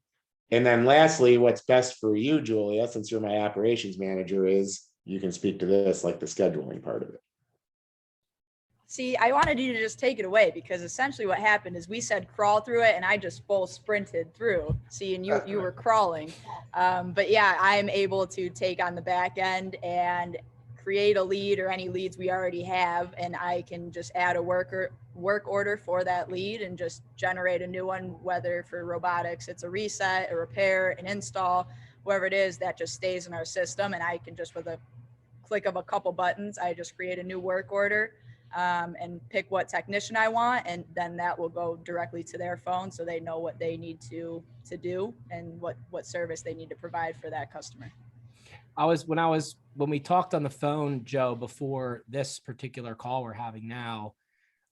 then lastly, what's best for you, Julia, since you're my operations manager, is you can speak to this, like the scheduling part of it. See, I wanted you to just take it away, because essentially what happened is we said crawl through it and I just full sprinted through. See, and you were crawling. But yeah, I'm able to take on the back end and create a lead or any leads we already have, and I can just add a work order for that lead and just generate a new one, whether for robotics, it's a reset, a repair, an install, whatever it is, that just stays in our system. And I can just, with a click of a couple buttons, I just create a new work order. And pick what technician I want, and then that will go directly to their phone, so they know what they need to do and what service they need to provide for that customer. When we talked on the phone, Joe, before this particular call we're having now,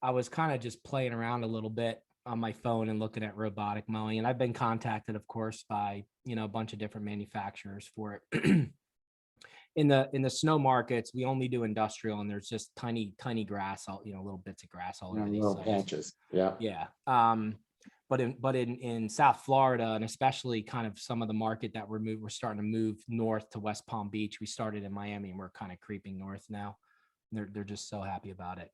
I was kind of just playing around a little bit on my phone and looking at robotic mowing, and I've been contacted, of course, by a bunch of different manufacturers for it. In the snow markets, we only do industrial, and there's just tiny grass, little bits of grass all over these little sites. patches. Yeah. Yeah. But in South Florida, and especially kind of some of the market that we're starting to move north to West Palm Beach. We started in Miami, and we're kind of creeping north now. They're just so happy about it.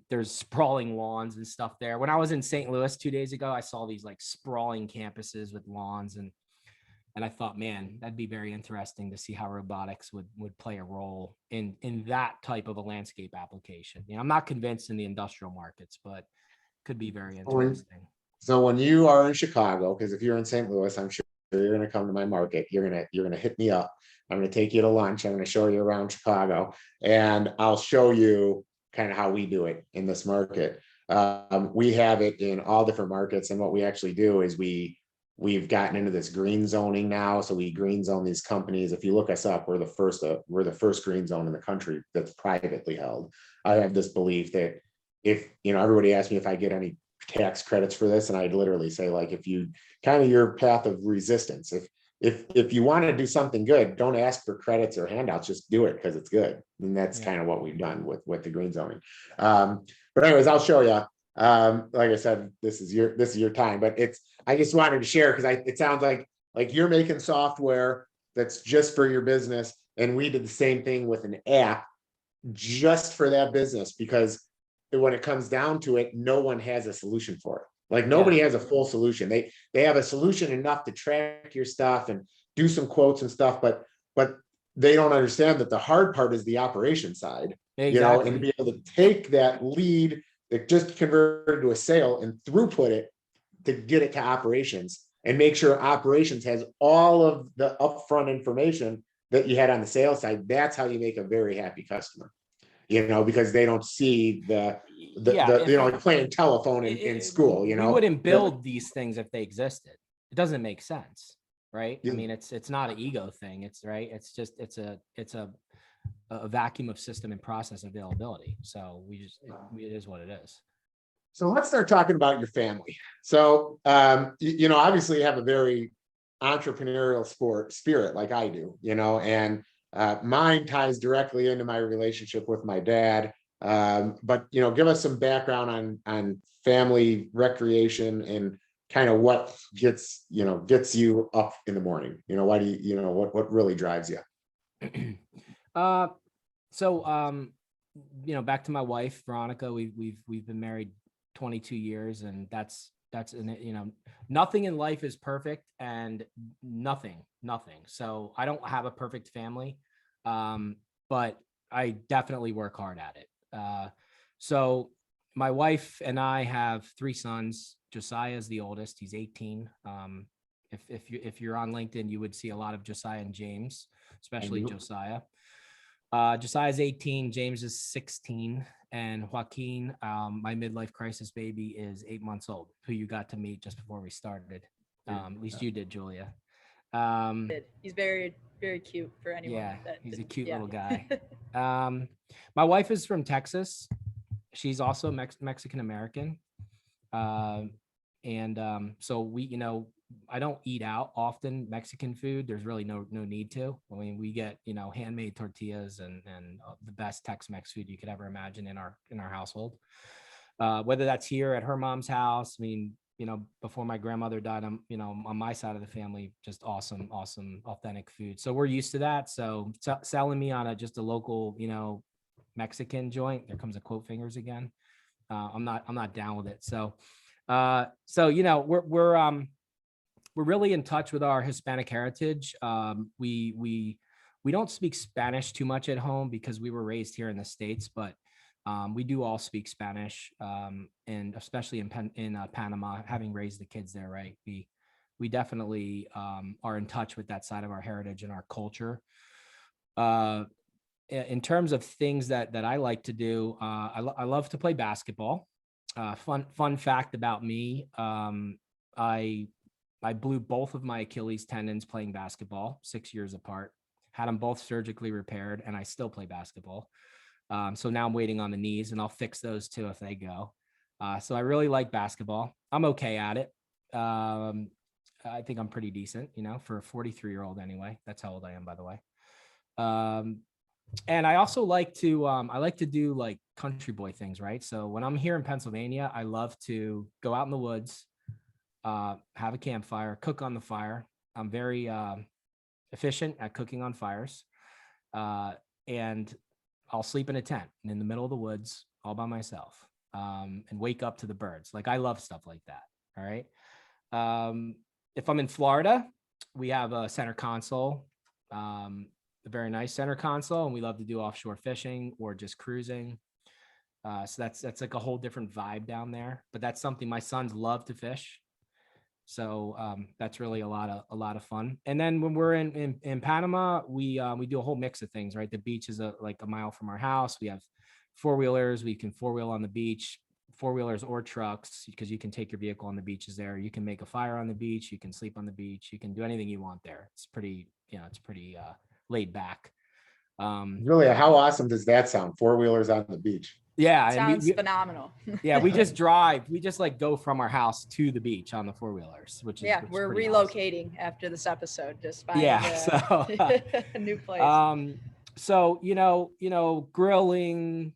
There's sprawling lawns and stuff there. When I was in St. Louis 2 days ago, I saw these like sprawling campuses with lawns, and I thought, man, that'd be very interesting to see how robotics would play a role in that type of a landscape application. I'm not convinced in the industrial markets, but could be very interesting. So when you are in Chicago, because if you're in St. Louis, I'm sure you're going to come to my market. You're going to hit me up. I'm going to take you to lunch. I'm going to show you around Chicago, and I'll show you kind of how we do it in this market. We have it in all different markets, and what we actually do is we've gotten into this green zoning now. So we green zone these companies. If you look us up, we're the first green zone in the country that's privately held. I have this belief that if, everybody asks me if I get any tax credits for this. And I'd literally say, like, if you kind of your path of resistance, if you want to do something good, don't ask for credits or handouts, just do it because it's good. And that's kind of what we've done with the green zoning. But anyways, I'll show you. Like I said, this is your time, but I just wanted to share because it sounds like you're making software that's just for your business. And we did the same thing with an app just for that business, because when it comes down to it, no one has a solution for it. Like nobody has a full solution. They have a solution enough to track your stuff and do some quotes and stuff, but they don't understand that the hard part is the operation side, Exactly. and be able to take that lead that just converted to a sale and throughput it to get it to operations and make sure operations has all of the upfront information that you had on the sales side. That's how you make a very happy customer, because they don't see the like playing telephone in school, We wouldn't build these things if they existed. It doesn't make sense, right? I mean, it's not an ego thing. It's right. It's just, it's a vacuum of system and process availability. So it is what it is. So let's start talking about your family. So, obviously you have a very entrepreneurial spirit like I do, and mine ties directly into my relationship with my dad. But give us some background on family recreation and kind of what gets you up in the morning. Why do what really drives you? Back to my wife, Veronica, we've been married 22 years, and that's nothing in life is perfect, and nothing. So I don't have a perfect family, but I definitely work hard at it. So my wife and I have 3 sons. Josiah is the oldest. He's 18. If you're on LinkedIn, you would see a lot of Josiah and James, especially Josiah. Josiah's 18, James is 16, and Joaquin, my midlife crisis baby, is 8 months old, who you got to meet just before we started. At least you did, Julia. He's very, very cute for anyone. Yeah, he's a cute little guy. My wife is from Texas. She's also Mexican American. So we, I don't eat out often Mexican food. There's really no need to. I mean, we get, handmade tortillas and the best Tex-Mex food you could ever imagine in our household. Whether that's here at her mom's house. I mean, before my grandmother died, on my side of the family, just awesome, authentic food. So we're used to that. So selling me on just a local, Mexican joint, there comes a quote fingers again. I'm not down with it. So we're really in touch with our Hispanic heritage. We don't speak Spanish too much at home because we were raised here in the States, but we do all speak Spanish, and especially in Panama, having raised the kids there, right? We definitely are in touch with that side of our heritage and our culture. In terms of things that I like to do, I love to play basketball. Fun fact about me, I blew both of my Achilles tendons playing basketball 6 years apart, had them both surgically repaired, and I still play basketball. So now I'm waiting on the knees, and I'll fix those too if they go. So I really like basketball. I'm okay at it. I think I'm pretty decent, for a 43-year-old anyway. That's how old I am, by the way. And I also like to do like country boy things, right? So when I'm here in Pennsylvania, I love to go out in the woods, have a campfire, cook on the fire. I'm very efficient at cooking on fires. And I'll sleep in a tent in the middle of the woods all by myself, and wake up to the birds. Like, I love stuff like that. All right. If I'm in Florida, we have a center console, a very nice center console, and we love to do offshore fishing or just cruising. So that's like a whole different vibe down there, but that's something my sons love to fish. So that's really a lot of fun. And then when we're in Panama, we do a whole mix of things, right? The beach is like a mile from our house. We have 4-wheelers. We can 4-wheel on the beach, 4-wheelers or trucks, because you can take your vehicle on the beaches there. You can make a fire on the beach. You can sleep on the beach. You can do anything you want there. It's pretty laid back. Really, how awesome does that sound? 4-wheelers on the beach. Yeah, and Sounds phenomenal. yeah, we just like go from our house to the beach on the 4-wheelers, which is We're pretty relocating after this episode, just awesome. Yeah, finding so a new place. so grilling,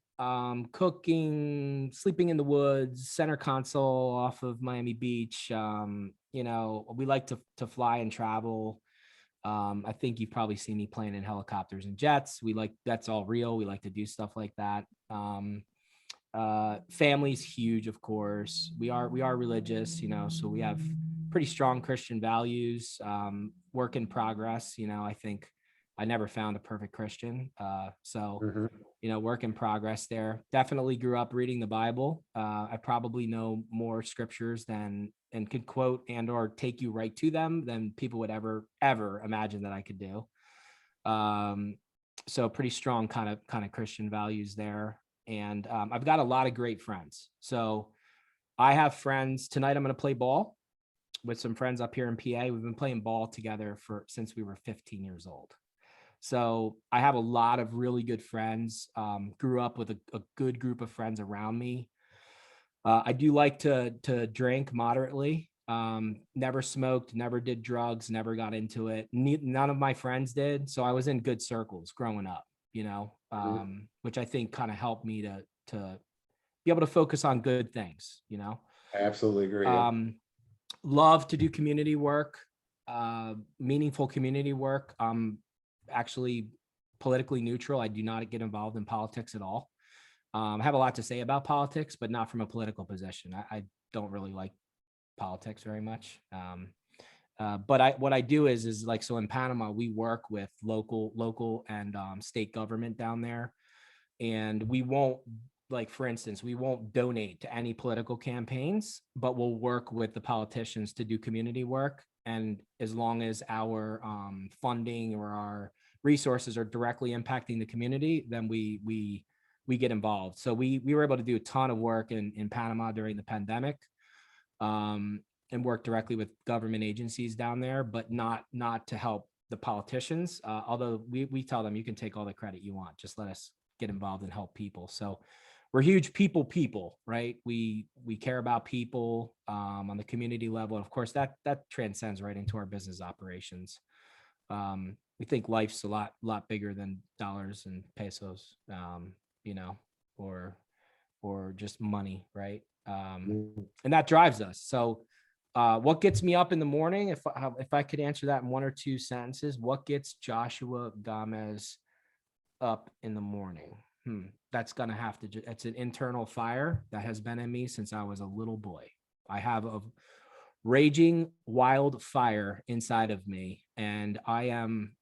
cooking, sleeping in the woods, center console off of Miami Beach. We like to fly and travel. I think you've probably seen me playing in helicopters and jets. That's all real. We like to do stuff like that. Family's huge, of course. We are religious, so we have pretty strong Christian values. Work in progress. I think I never found a perfect Christian. Work in progress there. Definitely grew up reading the Bible. I probably know more scriptures and could quote and or take you right to them than people would ever imagine that I could do. So pretty strong kind of Christian values there. And I've got a lot of great friends. So I have friends tonight. I'm going to play ball with some friends up here in PA. We've been playing ball together since we were 15 years old. So I have a lot of really good friends. Grew up with a good group of friends around me. I do like to drink moderately. Never smoked, never did drugs, never got into it. None of my friends did. So I was in good circles growing up, which I think kind of helped me to be able to focus on good things, I absolutely agree. Love to do community work, meaningful community work. Actually politically neutral. I do not get involved in politics at all. I have a lot to say about politics, but not from a political position. I don't really like politics very much. But what I do is like, so in Panama, we work with local and state government down there. And we won't, like, for instance, we won't donate to any political campaigns, but we'll work with the politicians to do community work. And as long as our funding or our resources are directly impacting the community, then we get involved. So we were able to do a ton of work in Panama during the pandemic, and work directly with government agencies down there, but not to help the politicians. Although we tell them, you can take all the credit you want, just let us get involved and help people. So we're huge people, right? We care about people on the community level. And of course that transcends right into our business operations. We think life's a lot bigger than dollars and pesos, or just money, right? And that drives us. So what gets me up in the morning, if I could answer that in one or two sentences, what gets Joshua Gamez up in the morning? That's gonna have to, it's an internal fire that has been in me since I was a little boy. I have a raging wild fire inside of me, and I am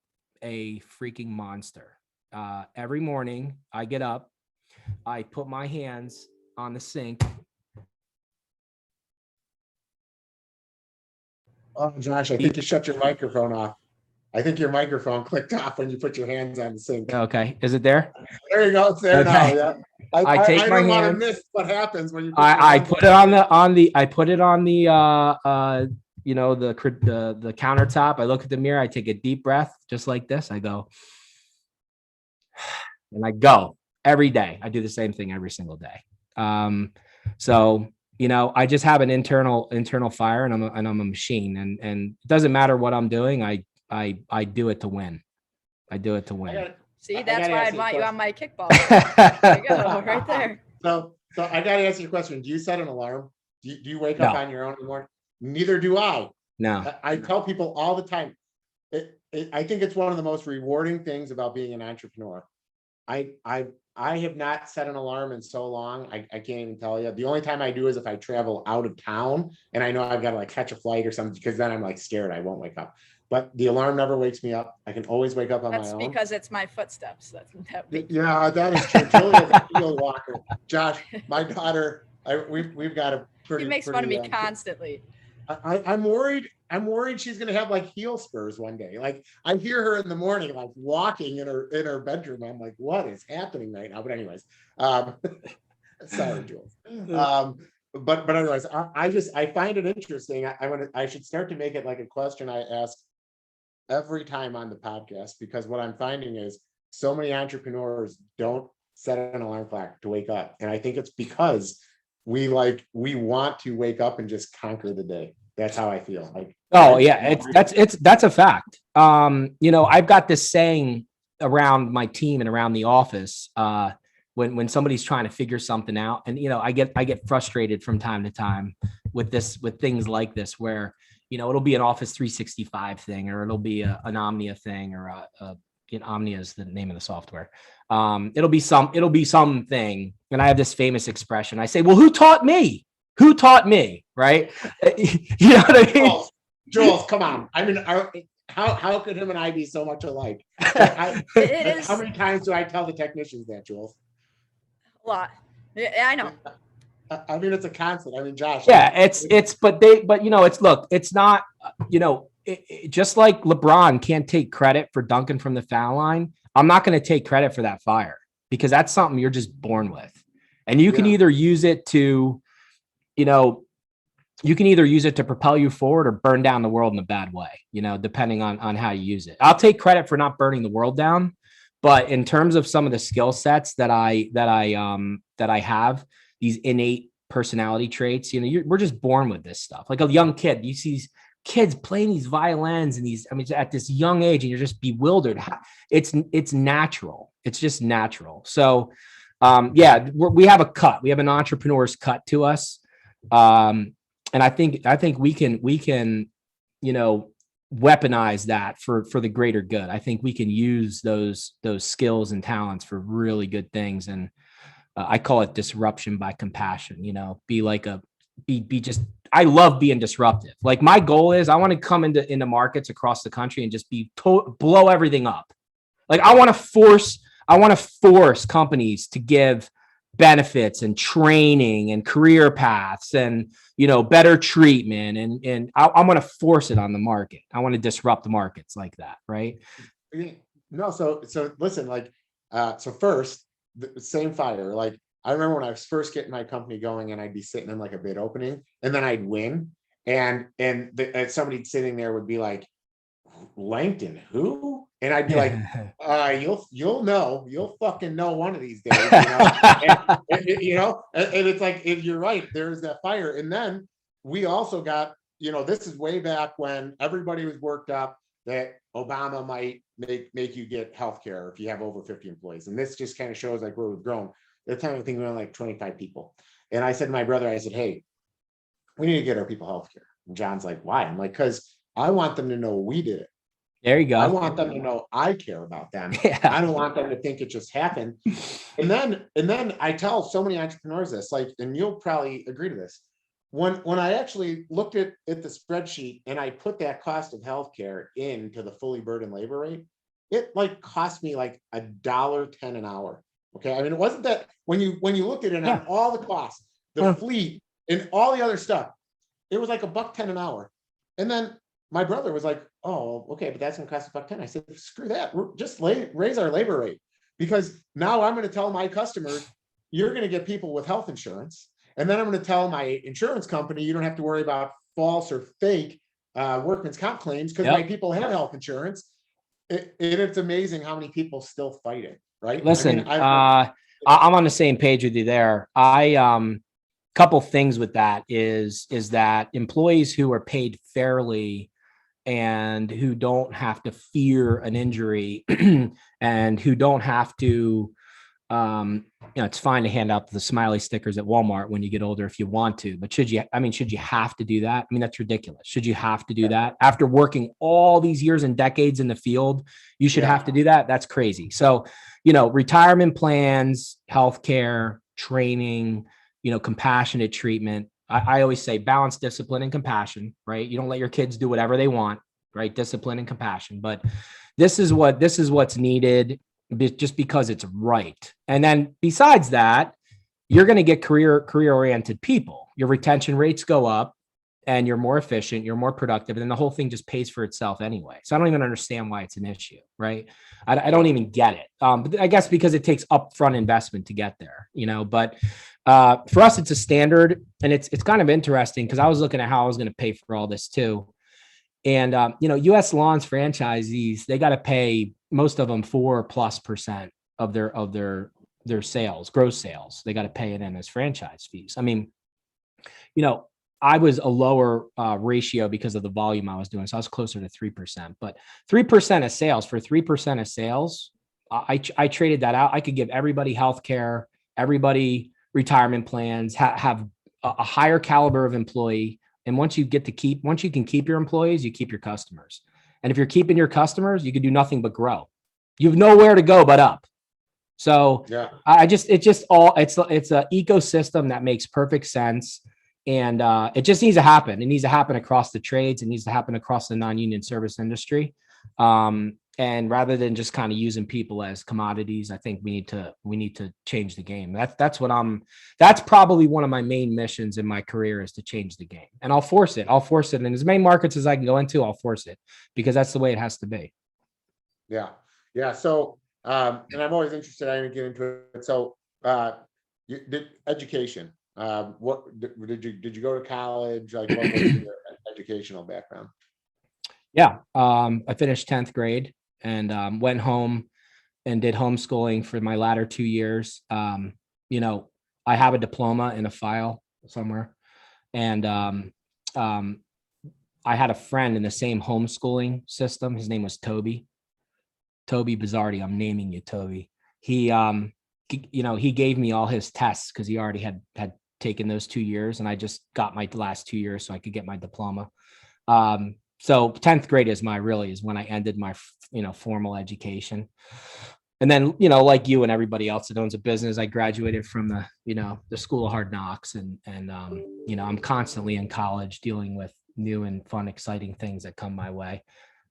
a freaking monster. Every morning I get up, I put my hands on the sink. Oh, Josh, I think you shut your microphone off. I think your microphone clicked off when you put your hands on the sink. Okay, is it there? There you go. It's there now. Yeah. I take my don't want to hands. miss what happens when you. I put it on the I put it on the the countertop. I look at the mirror. I take a deep breath, just like this. I go, and I go every day. I do the same thing every single day. So I just have an internal fire, and I'm a machine, and it doesn't matter what I'm doing. I do it to win. I do it to win. See, that's why I'd want you on my kickball. There you go, right there. So I got to ask you a question. Do you set an alarm? Do you wake up on your own in the morning? Neither do I. No. I tell people all the time. I think it's one of the most rewarding things about being an entrepreneur. I have not set an alarm in so long. I can't even tell you. The only time I do is if I travel out of town and I know I've got to like catch a flight or something, because then I'm like scared I won't wake up. But the alarm never wakes me up. I can always wake up on my own. That's because it's my footsteps. Yeah, that is true. Julia's a field walker. Josh, my daughter, we've got a pretty. He makes fun of me constantly. I'm worried. I'm worried she's gonna have like heel spurs one day. Like I hear her in the morning, like walking in her bedroom. I'm like, what is happening right now? But anyways, sorry, Jules. But anyways, I find it interesting. I should start to make it like a question I ask every time on the podcast, because what I'm finding is so many entrepreneurs don't set an alarm clock to wake up. And I think it's because we want to wake up and just conquer the day. That's how I feel. Like, Oh yeah, that's a fact. I've got this saying around my team and around the office, when somebody's trying to figure something out, and I get frustrated from time to time with things like this, where it'll be an Office 365 thing, or it'll be an Omnia thing, or Omnia is the name of the software. It'll be something, and I have this famous expression. I say, well, who taught me? Who taught me? Right? You know what I mean? Jules, come on. I mean, how could him and I be so much alike? It is How many times do I tell the technicians that, Jules? a lot. Yeah, I know. I mean, it's a constant. I mean, Josh. Yeah, it's not, just like LeBron can't take credit for dunking from the foul line. I'm not going to take credit for that fire, because that's something you're just born with. And you can either use it to, propel you forward, or burn down the world in a bad way, depending on how you use it. I'll take credit for not burning the world down, but in terms of some of the skill sets that I have, these innate personality traits, we're just born with this stuff. Like a young kid, you see these kids playing these violins and at this young age, and you're just bewildered. It's natural. It's just natural. So, we have a cut. We have an entrepreneur's cut to us. And I think we can, weaponize that for the greater good. I think we can use those skills and talents for really good things. And I call it disruption by compassion. I love being disruptive. Like, my goal is I want to come into markets across the country and just blow everything up. Like, I want to force companies to give benefits and training and career paths and, better treatment. And I'm going to force it on the market. I want to disrupt the markets like that. Right. No. So listen, so first, the same fire. Like, I remember when I was first getting my company going, and I'd be sitting in like a bid opening, and then I'd win. And somebody sitting there would be like, Langton, who? And I'd be like, you'll fucking know one of these days, and it's like, you're right, there's that fire. And then we also got, this is way back when everybody was worked up that Obama might make you get healthcare if you have over 50 employees. And this just kind of shows like where we've grown. At the time, I think we were like 25 people. And I said to my brother, I said, hey, we need to get our people healthcare. And John's like, why? I'm like, because I want them to know we did it. There you go. I want them to know I care about them. Yeah. I don't want them to think it just happened. And then I tell so many entrepreneurs this, like, and you'll probably agree to this. When I actually looked at the spreadsheet and I put that cost of healthcare into the fully burdened labor rate, it like cost me like $1.10 an hour. Okay. I mean, it wasn't that when you looked at it on all the costs, the fleet and all the other stuff, it was like $1.10 an hour. And then my brother was like, oh, okay, but that's gonna cost $1.10. I said, screw that. Just raise our labor rate, because now I'm going to tell my customers, you're going to get people with health insurance. And then I'm going to tell my insurance company, you don't have to worry about false or fake workman's comp claims, because my people have health insurance. It's amazing how many people still fight it, right? Listen, I'm on the same page with you there. Couple things with that is that employees who are paid fairly and who don't have to fear an injury and who don't have to, it's fine to hand out the smiley stickers at Walmart when you get older if you want to, but should you have to do that? I mean, that's ridiculous. Should you have to do that after working all these years and decades in the field? You should have to do that. That's crazy. So, retirement plans, healthcare, training, compassionate treatment. I always say balance discipline and compassion, right? You don't let your kids do whatever they want, right? Discipline and compassion. But this is what's needed, just because it's right. And then besides that, you're going to get career-oriented people. Your retention rates go up and you're more efficient, you're more productive, and then the whole thing just pays for itself anyway. So I don't even understand why it's an issue, right? I don't even get it. But I guess because it takes upfront investment to get there, but for us, it's a standard, and it's kind of interesting because I was looking at how I was going to pay for all this too. And, US Lawns franchisees, they got to pay most of them 4+% of their their sales, gross sales. They got to pay it in as franchise fees. I mean, I was a lower ratio because of the volume I was doing. So I was closer to 3%, but 3% of sales for 3% of sales, I traded that out. I could give everybody healthcare, everybody retirement plans, have a higher caliber of employee. And once you can keep your employees, you keep your customers. And if you're keeping your customers, you can do nothing but grow. You have nowhere to go but up. So Yeah. it's an ecosystem that makes perfect sense. And it just needs to happen. It needs to happen across the trades. It needs to happen across the non-union service industry. And rather than just kind of using people as commodities, I think we need to change the game. That's probably one of my main missions in my career, is to change the game. And I'll force it. In as many markets as I can go into, I'll force it, because that's the way it has to be. Yeah. Yeah. So, and I'm always interested, I didn't get into it. So, you did education. What did you go to college? Like, what was your educational background? Yeah. I finished 10th grade and went home and did homeschooling for my latter 2 years. I have a diploma in a file somewhere. And I had a friend in the same homeschooling system. His name was Toby Bizzardi. I'm naming you Toby. He gave me all his tests because he already had taken those 2 years, and I just got my last 2 years so I could get my diploma. So 10th grade is when I ended my, formal education. And then, like you and everybody else that owns a business, I graduated from the School of Hard Knocks, and I'm constantly in college dealing with new and fun, exciting things that come my way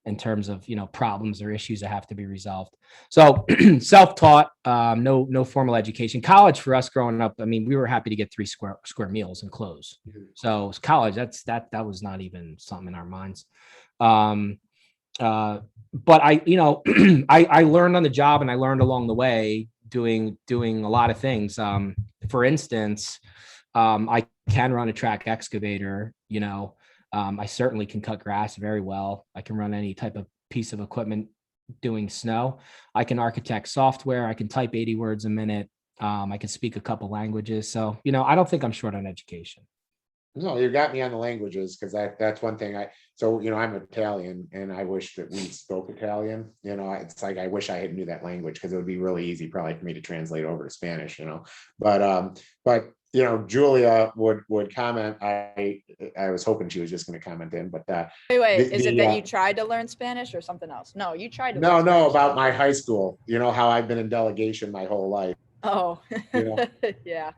in terms of, problems or issues that have to be resolved. So self-taught, no formal education. College for us growing up, I mean, we were happy to get 3 square meals and clothes. So college, that was not even something in our minds. But I I learned on the job, and I learned along the way doing a lot of things. For instance, I can run a track excavator, I certainly can cut grass very well. I can run any type of piece of equipment doing snow. I can architect software. I can type 80 words a minute. I can speak a couple languages. So, I don't think I'm short on education. No, you got me on the languages, because that's one thing I'm Italian, and I wish that we spoke Italian. It's like, I wish I had knew that language, because it would be really easy probably for me to translate over to Spanish, but Julia would comment. I was hoping she was just going to comment in, but wait, is it that you tried to learn Spanish or something else? No, you tried to learn no, Spanish. about my high school, how I've been in delegation my whole life. Oh, Yeah.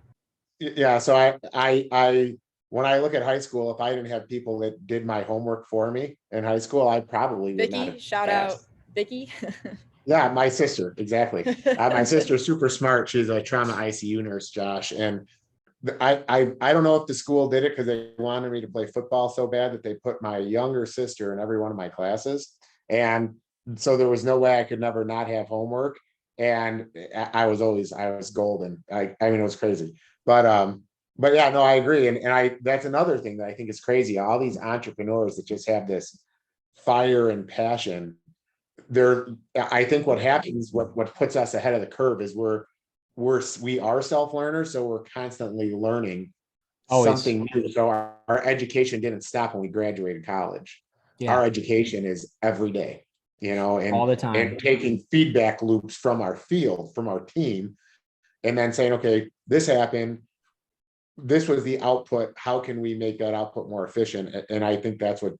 Yeah. So I when I look at high school, if I didn't have people that did my homework for me in high school, I probably would not Vicky, have shout passed. out Vicky. Yeah, my sister, exactly. My sister's super smart. She's a trauma ICU nurse, Josh, and I don't know if the school did it because they wanted me to play football so bad that they put my younger sister in every one of my classes, and so there was no way I could never not have homework, and I was golden. I mean, it was crazy, but yeah, no, I agree, and that's another thing that I think is crazy. All these entrepreneurs that just have this fire and passion. I think what happens, what puts us ahead of the curve, is we are self-learners, so we're constantly learning something new. So our education didn't stop when we graduated college. Yeah. Our education is every day, and all the time, and taking feedback loops from our field, from our team, and then saying, okay, this happened. This was the output. How can we make that output more efficient? And I think that's what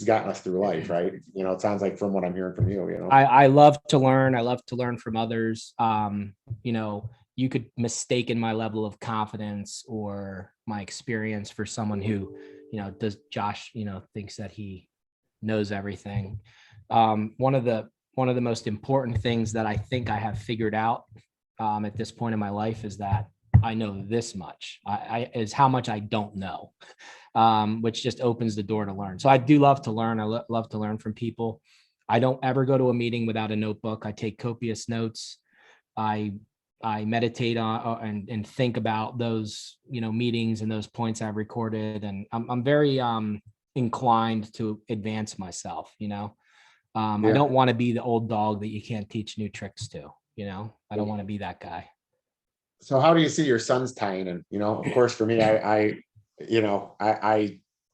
gotten us through life, right? It sounds like, from what I'm hearing from you, I love to learn. I love to learn from others. You could mistake my level of confidence or my experience for someone who, does Josh, thinks that he knows everything. One of the most important things that I think I have figured out at this point in my life is that I know this much. Is how much I don't know, which just opens the door to learn. So I do love to learn. I love to learn from people. I don't ever go to a meeting without a notebook. I take copious notes. I meditate on and think about those, meetings and those points I've recorded. And I'm very inclined to advance myself. I don't want to be the old dog that you can't teach new tricks to. I don't want to be that guy. So how do you see your sons tying in? You know, of course, for me, I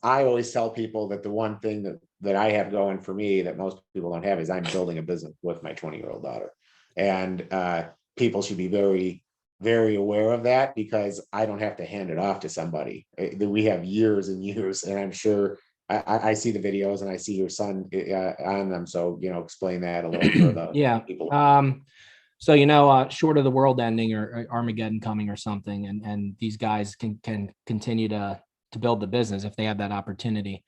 always tell people that the one thing that I have going for me that most people don't have is I'm building a business with my 20-year-old daughter. And people should be very, very aware of that, because I don't have to hand it off to somebody. We have years and years, and I'm sure I see the videos and I see your son on them. So, explain that a little for the Yeah. people. So, short of the world ending or Armageddon coming or something, and these guys can continue to build the business if they have that opportunity.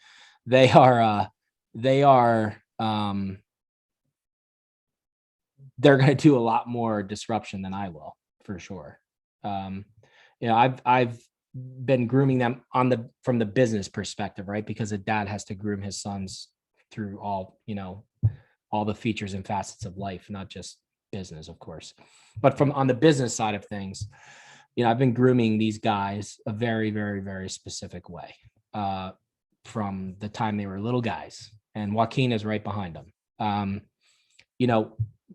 They are they're going to do a lot more disruption than I will, for sure. I've been grooming them from the business perspective, right? Because a dad has to groom his sons through all the features and facets of life, not just business, of course. But on the business side of things, I've been grooming these guys a very, very, very specific way from the time they were little guys, and Joaquin is right behind them.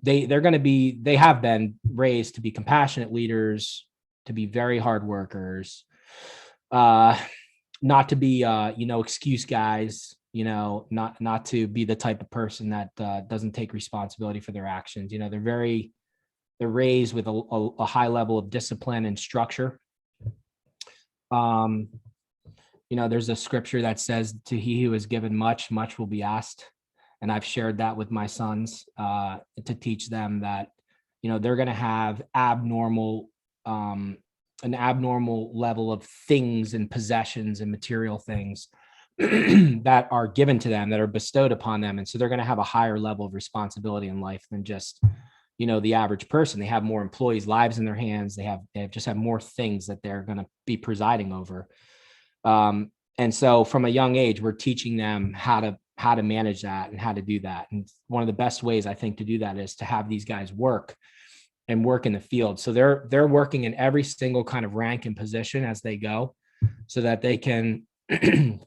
They have been raised to be compassionate leaders, to be very hard workers, not to be excuse guys, not to be the type of person that doesn't take responsibility for their actions. They're raised with a high level of discipline and structure. There's a scripture that says, to he who is given much, much will be asked. And I've shared that with my sons to teach them that, they're going to have an abnormal level of things and possessions and material things that are given to them, that are bestowed upon them. And so they're going to have a higher level of responsibility in life than just, the average person. They have more employees' lives in their hands. They have more things that they're going to be presiding over. And so from a young age, we're teaching them how to manage that and how to do that. And one of the best ways, I think, to do that is to have these guys work in the field. So they're working in every single kind of rank and position as they go, so that they can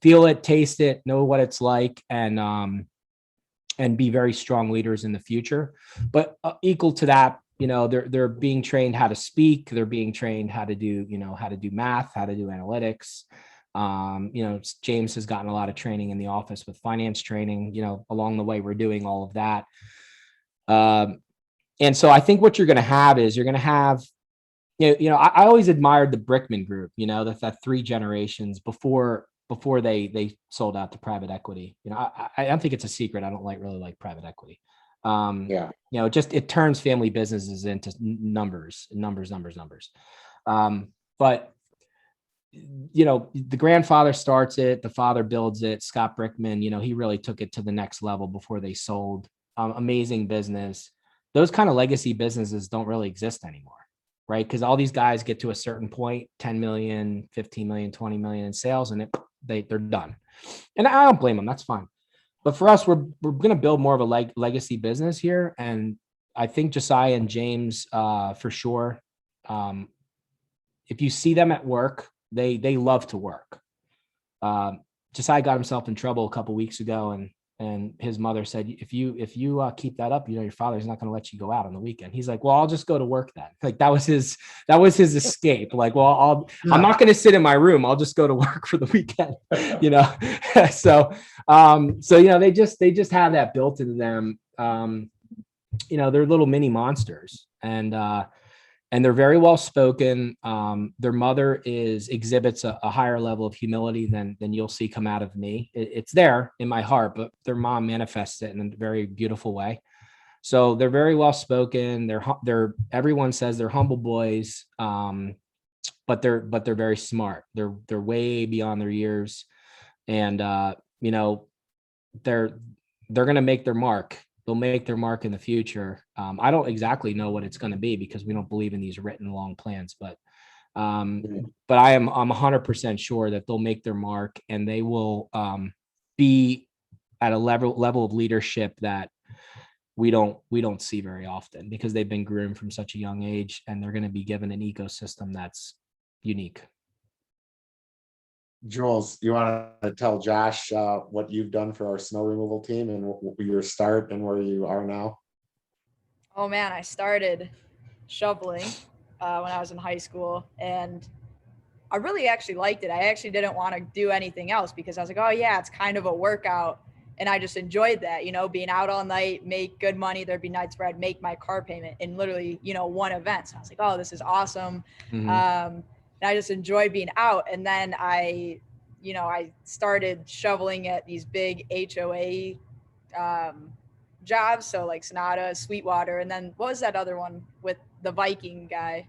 feel it, taste it, know what it's like, and be very strong leaders in the future. But equal to that, they're being trained how to speak. They're being trained how to do math, how to do analytics. James has gotten a lot of training in the office with finance training. Along the way, we're doing all of that. And so I think what you're going to have is I always admired the Brickman group, that 3 generations before they sold out to private equity. I don't think it's a secret. I don't really like private equity. It turns family businesses into numbers. But the grandfather starts it, the father builds it. Scott Brickman, he really took it to the next level before they sold. Amazing business. Those kind of legacy businesses don't really exist anymore, right? Because all these guys get to a certain point, 10 million, 15 million, 20 million in sales, and they're done. And I don't blame them. That's fine. But for us, we're going to build more of a legacy business here. And I think Josiah and James, for sure, if you see them at work, they love to work. Josiah got himself in trouble a couple of weeks ago, and his mother said, if you keep that up, your father's not going to let you go out on the weekend. He's like, well, I'll just go to work then. Like that was his escape. Like, well, I'm not going to sit in my room. I'll just go to work for the weekend, So, they just have that built into them. They're little mini monsters, and they're very well spoken. Their mother exhibits a higher level of humility than you'll see come out of me. It's there in my heart, but their mom manifests it in a very beautiful way. So they're very well spoken. Everyone says they're humble boys, but they're very smart. They're way beyond their years, and they're going to make their mark. They'll make their mark in the future. I don't exactly know what it's going to be, because we don't believe in these written long plans, but I'm 100% sure that they'll make their mark, and they will be at a level of leadership that we don't see very often, because they've been groomed from such a young age, and they're going to be given an ecosystem that's unique. Jules, you want to tell Josh what you've done for our snow removal team and your start and where you are now? Oh man, I started shoveling when I was in high school, and I really actually liked it. I actually didn't want to do anything else because I was like, oh yeah, it's kind of a workout. And I just enjoyed that, being out all night, make good money. There'd be nights where I'd make my car payment in literally, one event. So I was like, oh, this is awesome. Mhm. And I just enjoyed being out. And then I started shoveling at these big HOA jobs. So like Sonata, Sweetwater. And then what was that other one with the Viking guy?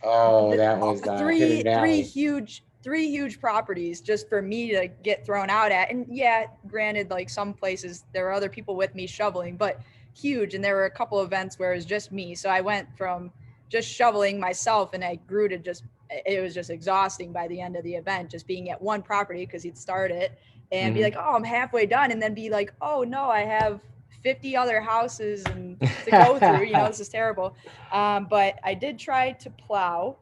Oh, that was Hidden three Valley. huge properties just for me to get thrown out at. And yeah, granted, like some places there were other people with me shoveling, but huge. And there were a couple events where it was just me. So I went from just shoveling myself, and I grew to it was just exhausting by the end of the event, just being at one property because he'd start it and be like, oh, I'm halfway done. And then be like, oh no, I have 50 other houses and to go through, this is terrible. But I did try to plow,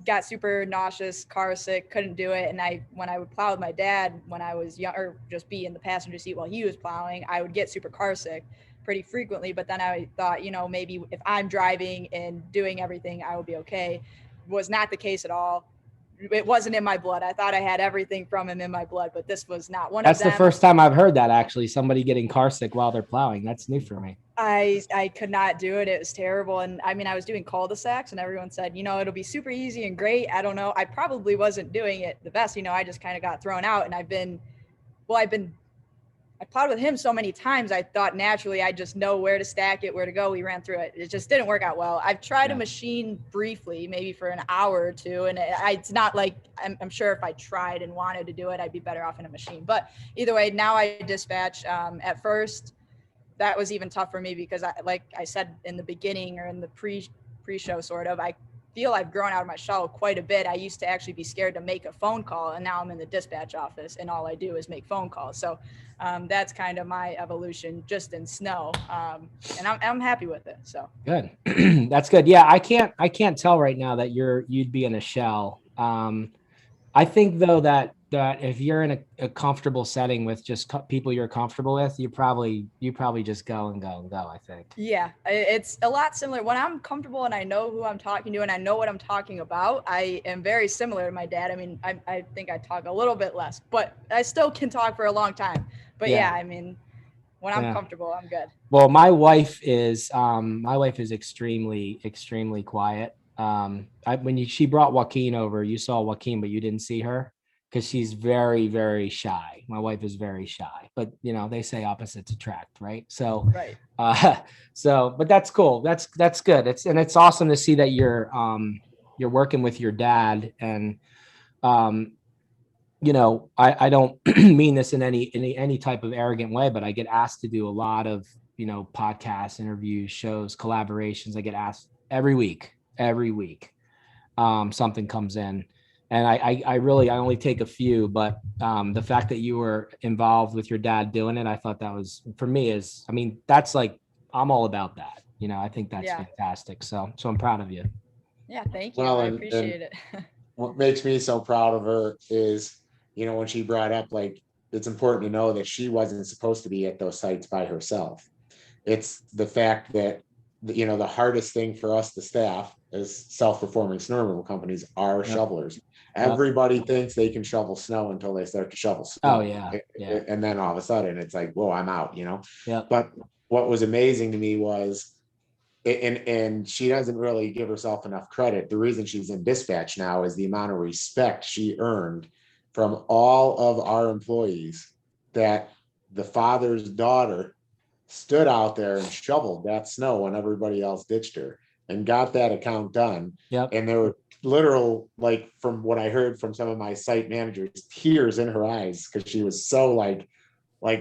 got super nauseous, car sick, couldn't do it. And when I would plow with my dad, when I was young, or just be in the passenger seat while he was plowing, I would get super car sick pretty frequently. But then I thought, maybe if I'm driving and doing everything, I will be okay. Was not the case at all. It wasn't in my blood. I thought I had everything from him in my blood, but this was not one of them. That's the first time I've heard that, actually, somebody getting car sick while they're plowing. That's new for me. I could not do it. It was terrible. And I mean, I was doing cul-de-sacs and everyone said, it'll be super easy and great. I don't know. I probably wasn't doing it the best. I just kind of got thrown out, and I plowed with him so many times. I thought naturally I just know where to stack it, where to go. We ran through it. It just didn't work out well. I've tried a machine briefly, maybe for an hour or two. And it's not like, I'm sure if I tried and wanted to do it, I'd be better off in a machine. But either way, now I dispatch. At first, that was even tough for me because like I said in the beginning, or in the pre-show sort of, I feel I've grown out of my shell quite a bit. I used to actually be scared to make a phone call, and now I'm in the dispatch office and all I do is make phone calls. So that's kind of my evolution just in snow. And I'm happy with it. So good. That's good. Yeah. I can't tell right now that you'd be in a shell. I think though that if you're in a comfortable setting with just people you're comfortable with, you probably just go and go and go, I think. Yeah, it's a lot similar. When I'm comfortable and I know who I'm talking to and I know what I'm talking about, I am very similar to my dad. I mean, I think I talk a little bit less, but I still can talk for a long time. But yeah, I mean, when I'm comfortable, I'm good. Well, my wife is extremely, extremely quiet. She brought Joaquin over, you saw Joaquin, but you didn't see her because she's very, very shy. My wife is very shy, but they say opposites attract, right? So, right. But that's cool. That's good. It's awesome to see that you're working with your dad. And, I don't mean this in any type of arrogant way, but I get asked to do a lot of, podcasts, interviews, shows, collaborations. I get asked every week, something comes in, and I only take a few, but the fact that you were involved with your dad doing it, I thought that was, for me, that's like, I'm all about that. I think that's fantastic. So I'm proud of you. Yeah. Thank you. I appreciate it. What makes me so proud of her is, when she brought up, like, it's important to know that she wasn't supposed to be at those sites by herself. It's the fact that, the hardest thing for us to staff as self-performing snow removal companies are shovelers. Everybody thinks they can shovel snow until they start to shovel snow. Oh yeah. And then all of a sudden it's like, whoa, I'm out, Yeah. But what was amazing to me was, and she doesn't really give herself enough credit. The reason she's in dispatch now is the amount of respect she earned from all of our employees, that the father's daughter stood out there and shoveled that snow when everybody else ditched her and got that account done. Yep. And there were literal, like, from what I heard from some of my site managers, tears in her eyes because she was so like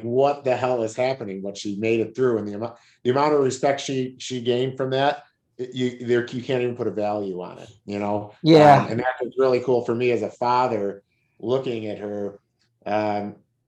what the hell is happening? But she made it through, and the amount of respect she gained from that, you can't even put a value on it, Yeah. And that was really cool for me as a father looking at her.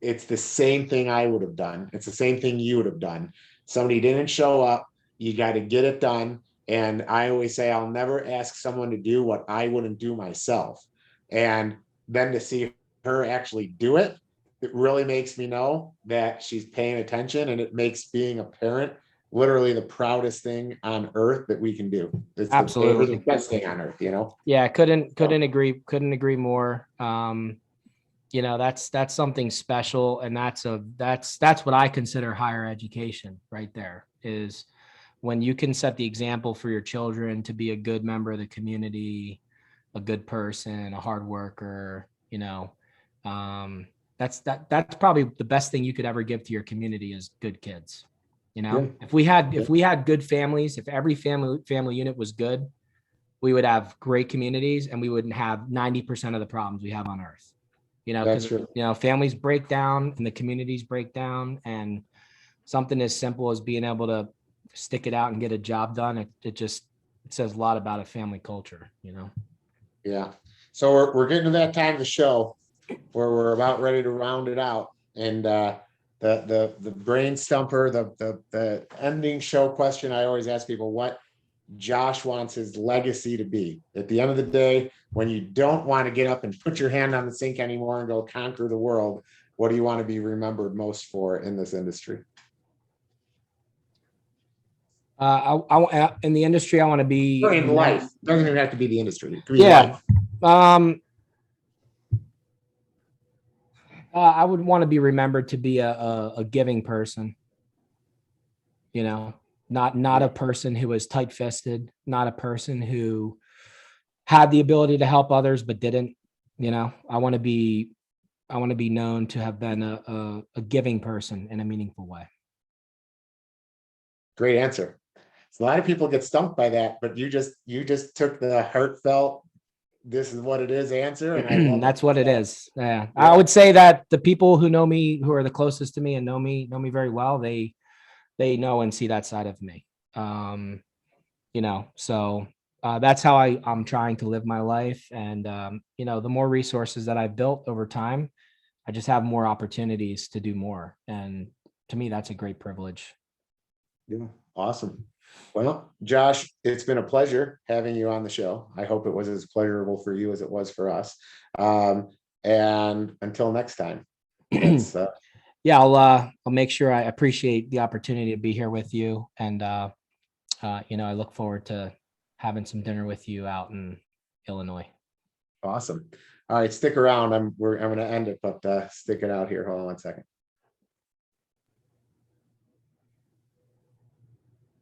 It's the same thing I would have done. It's the same thing you would have done. Somebody didn't show up, you got to get it done. And I always say, I'll never ask someone to do what I wouldn't do myself. And then to see her actually do it, it really makes me know that she's paying attention, and it makes being a parent literally the proudest thing on earth that we can do. It's the Absolutely. best thing on earth, you know? Yeah, couldn't agree more. That's something special, and that's what I consider higher education right there, is when you can set the example for your children to be a good member of the community, a good person, a hard worker, that's probably the best thing you could ever give to your community is good kids. Yeah. If we had good families, if every family unit was good, we would have great communities and we wouldn't have 90% of the problems we have on earth. That's Because true. families break down and the communities break down, and something as simple as being able to stick it out and get a job done, it says a lot about a family culture. Yeah. So we're getting to that time of the show where we're about ready to round it out. And the brain stumper, the ending show question I always ask people, what Josh wants his legacy to be. At the end of the day, when you don't want to get up and put your hand on the sink anymore and go conquer the world, what do you want to be remembered most for in this industry? In the industry, I want to be Or in life. Doesn't even have to be the industry. It could be yeah. life. I would want to be remembered to be a giving person. Not a person who was tight-fisted, not a person who had the ability to help others but didn't. I want to be known to have been a giving person in a meaningful way. Great answer. So a lot of people get stumped by that, but you just took the heartfelt, this is what it is answer. And I love that's what it is. Yeah. I would say that the people who know me, who are the closest to me and know me very well, they know and see that side of me. So that's how I'm trying to live my life. And, the more resources that I've built over time, I just have more opportunities to do more. And to me, that's a great privilege. Yeah. Awesome. Well, Josh, it's been a pleasure having you on the show. I hope it was as pleasurable for you as it was for us. And until next time. Yeah, I'll make sure I appreciate the opportunity to be here with you. And, I look forward to having some dinner with you out in Illinois. Awesome. All right, stick around. I'm going to end it, but stick it out here. Hold on one second.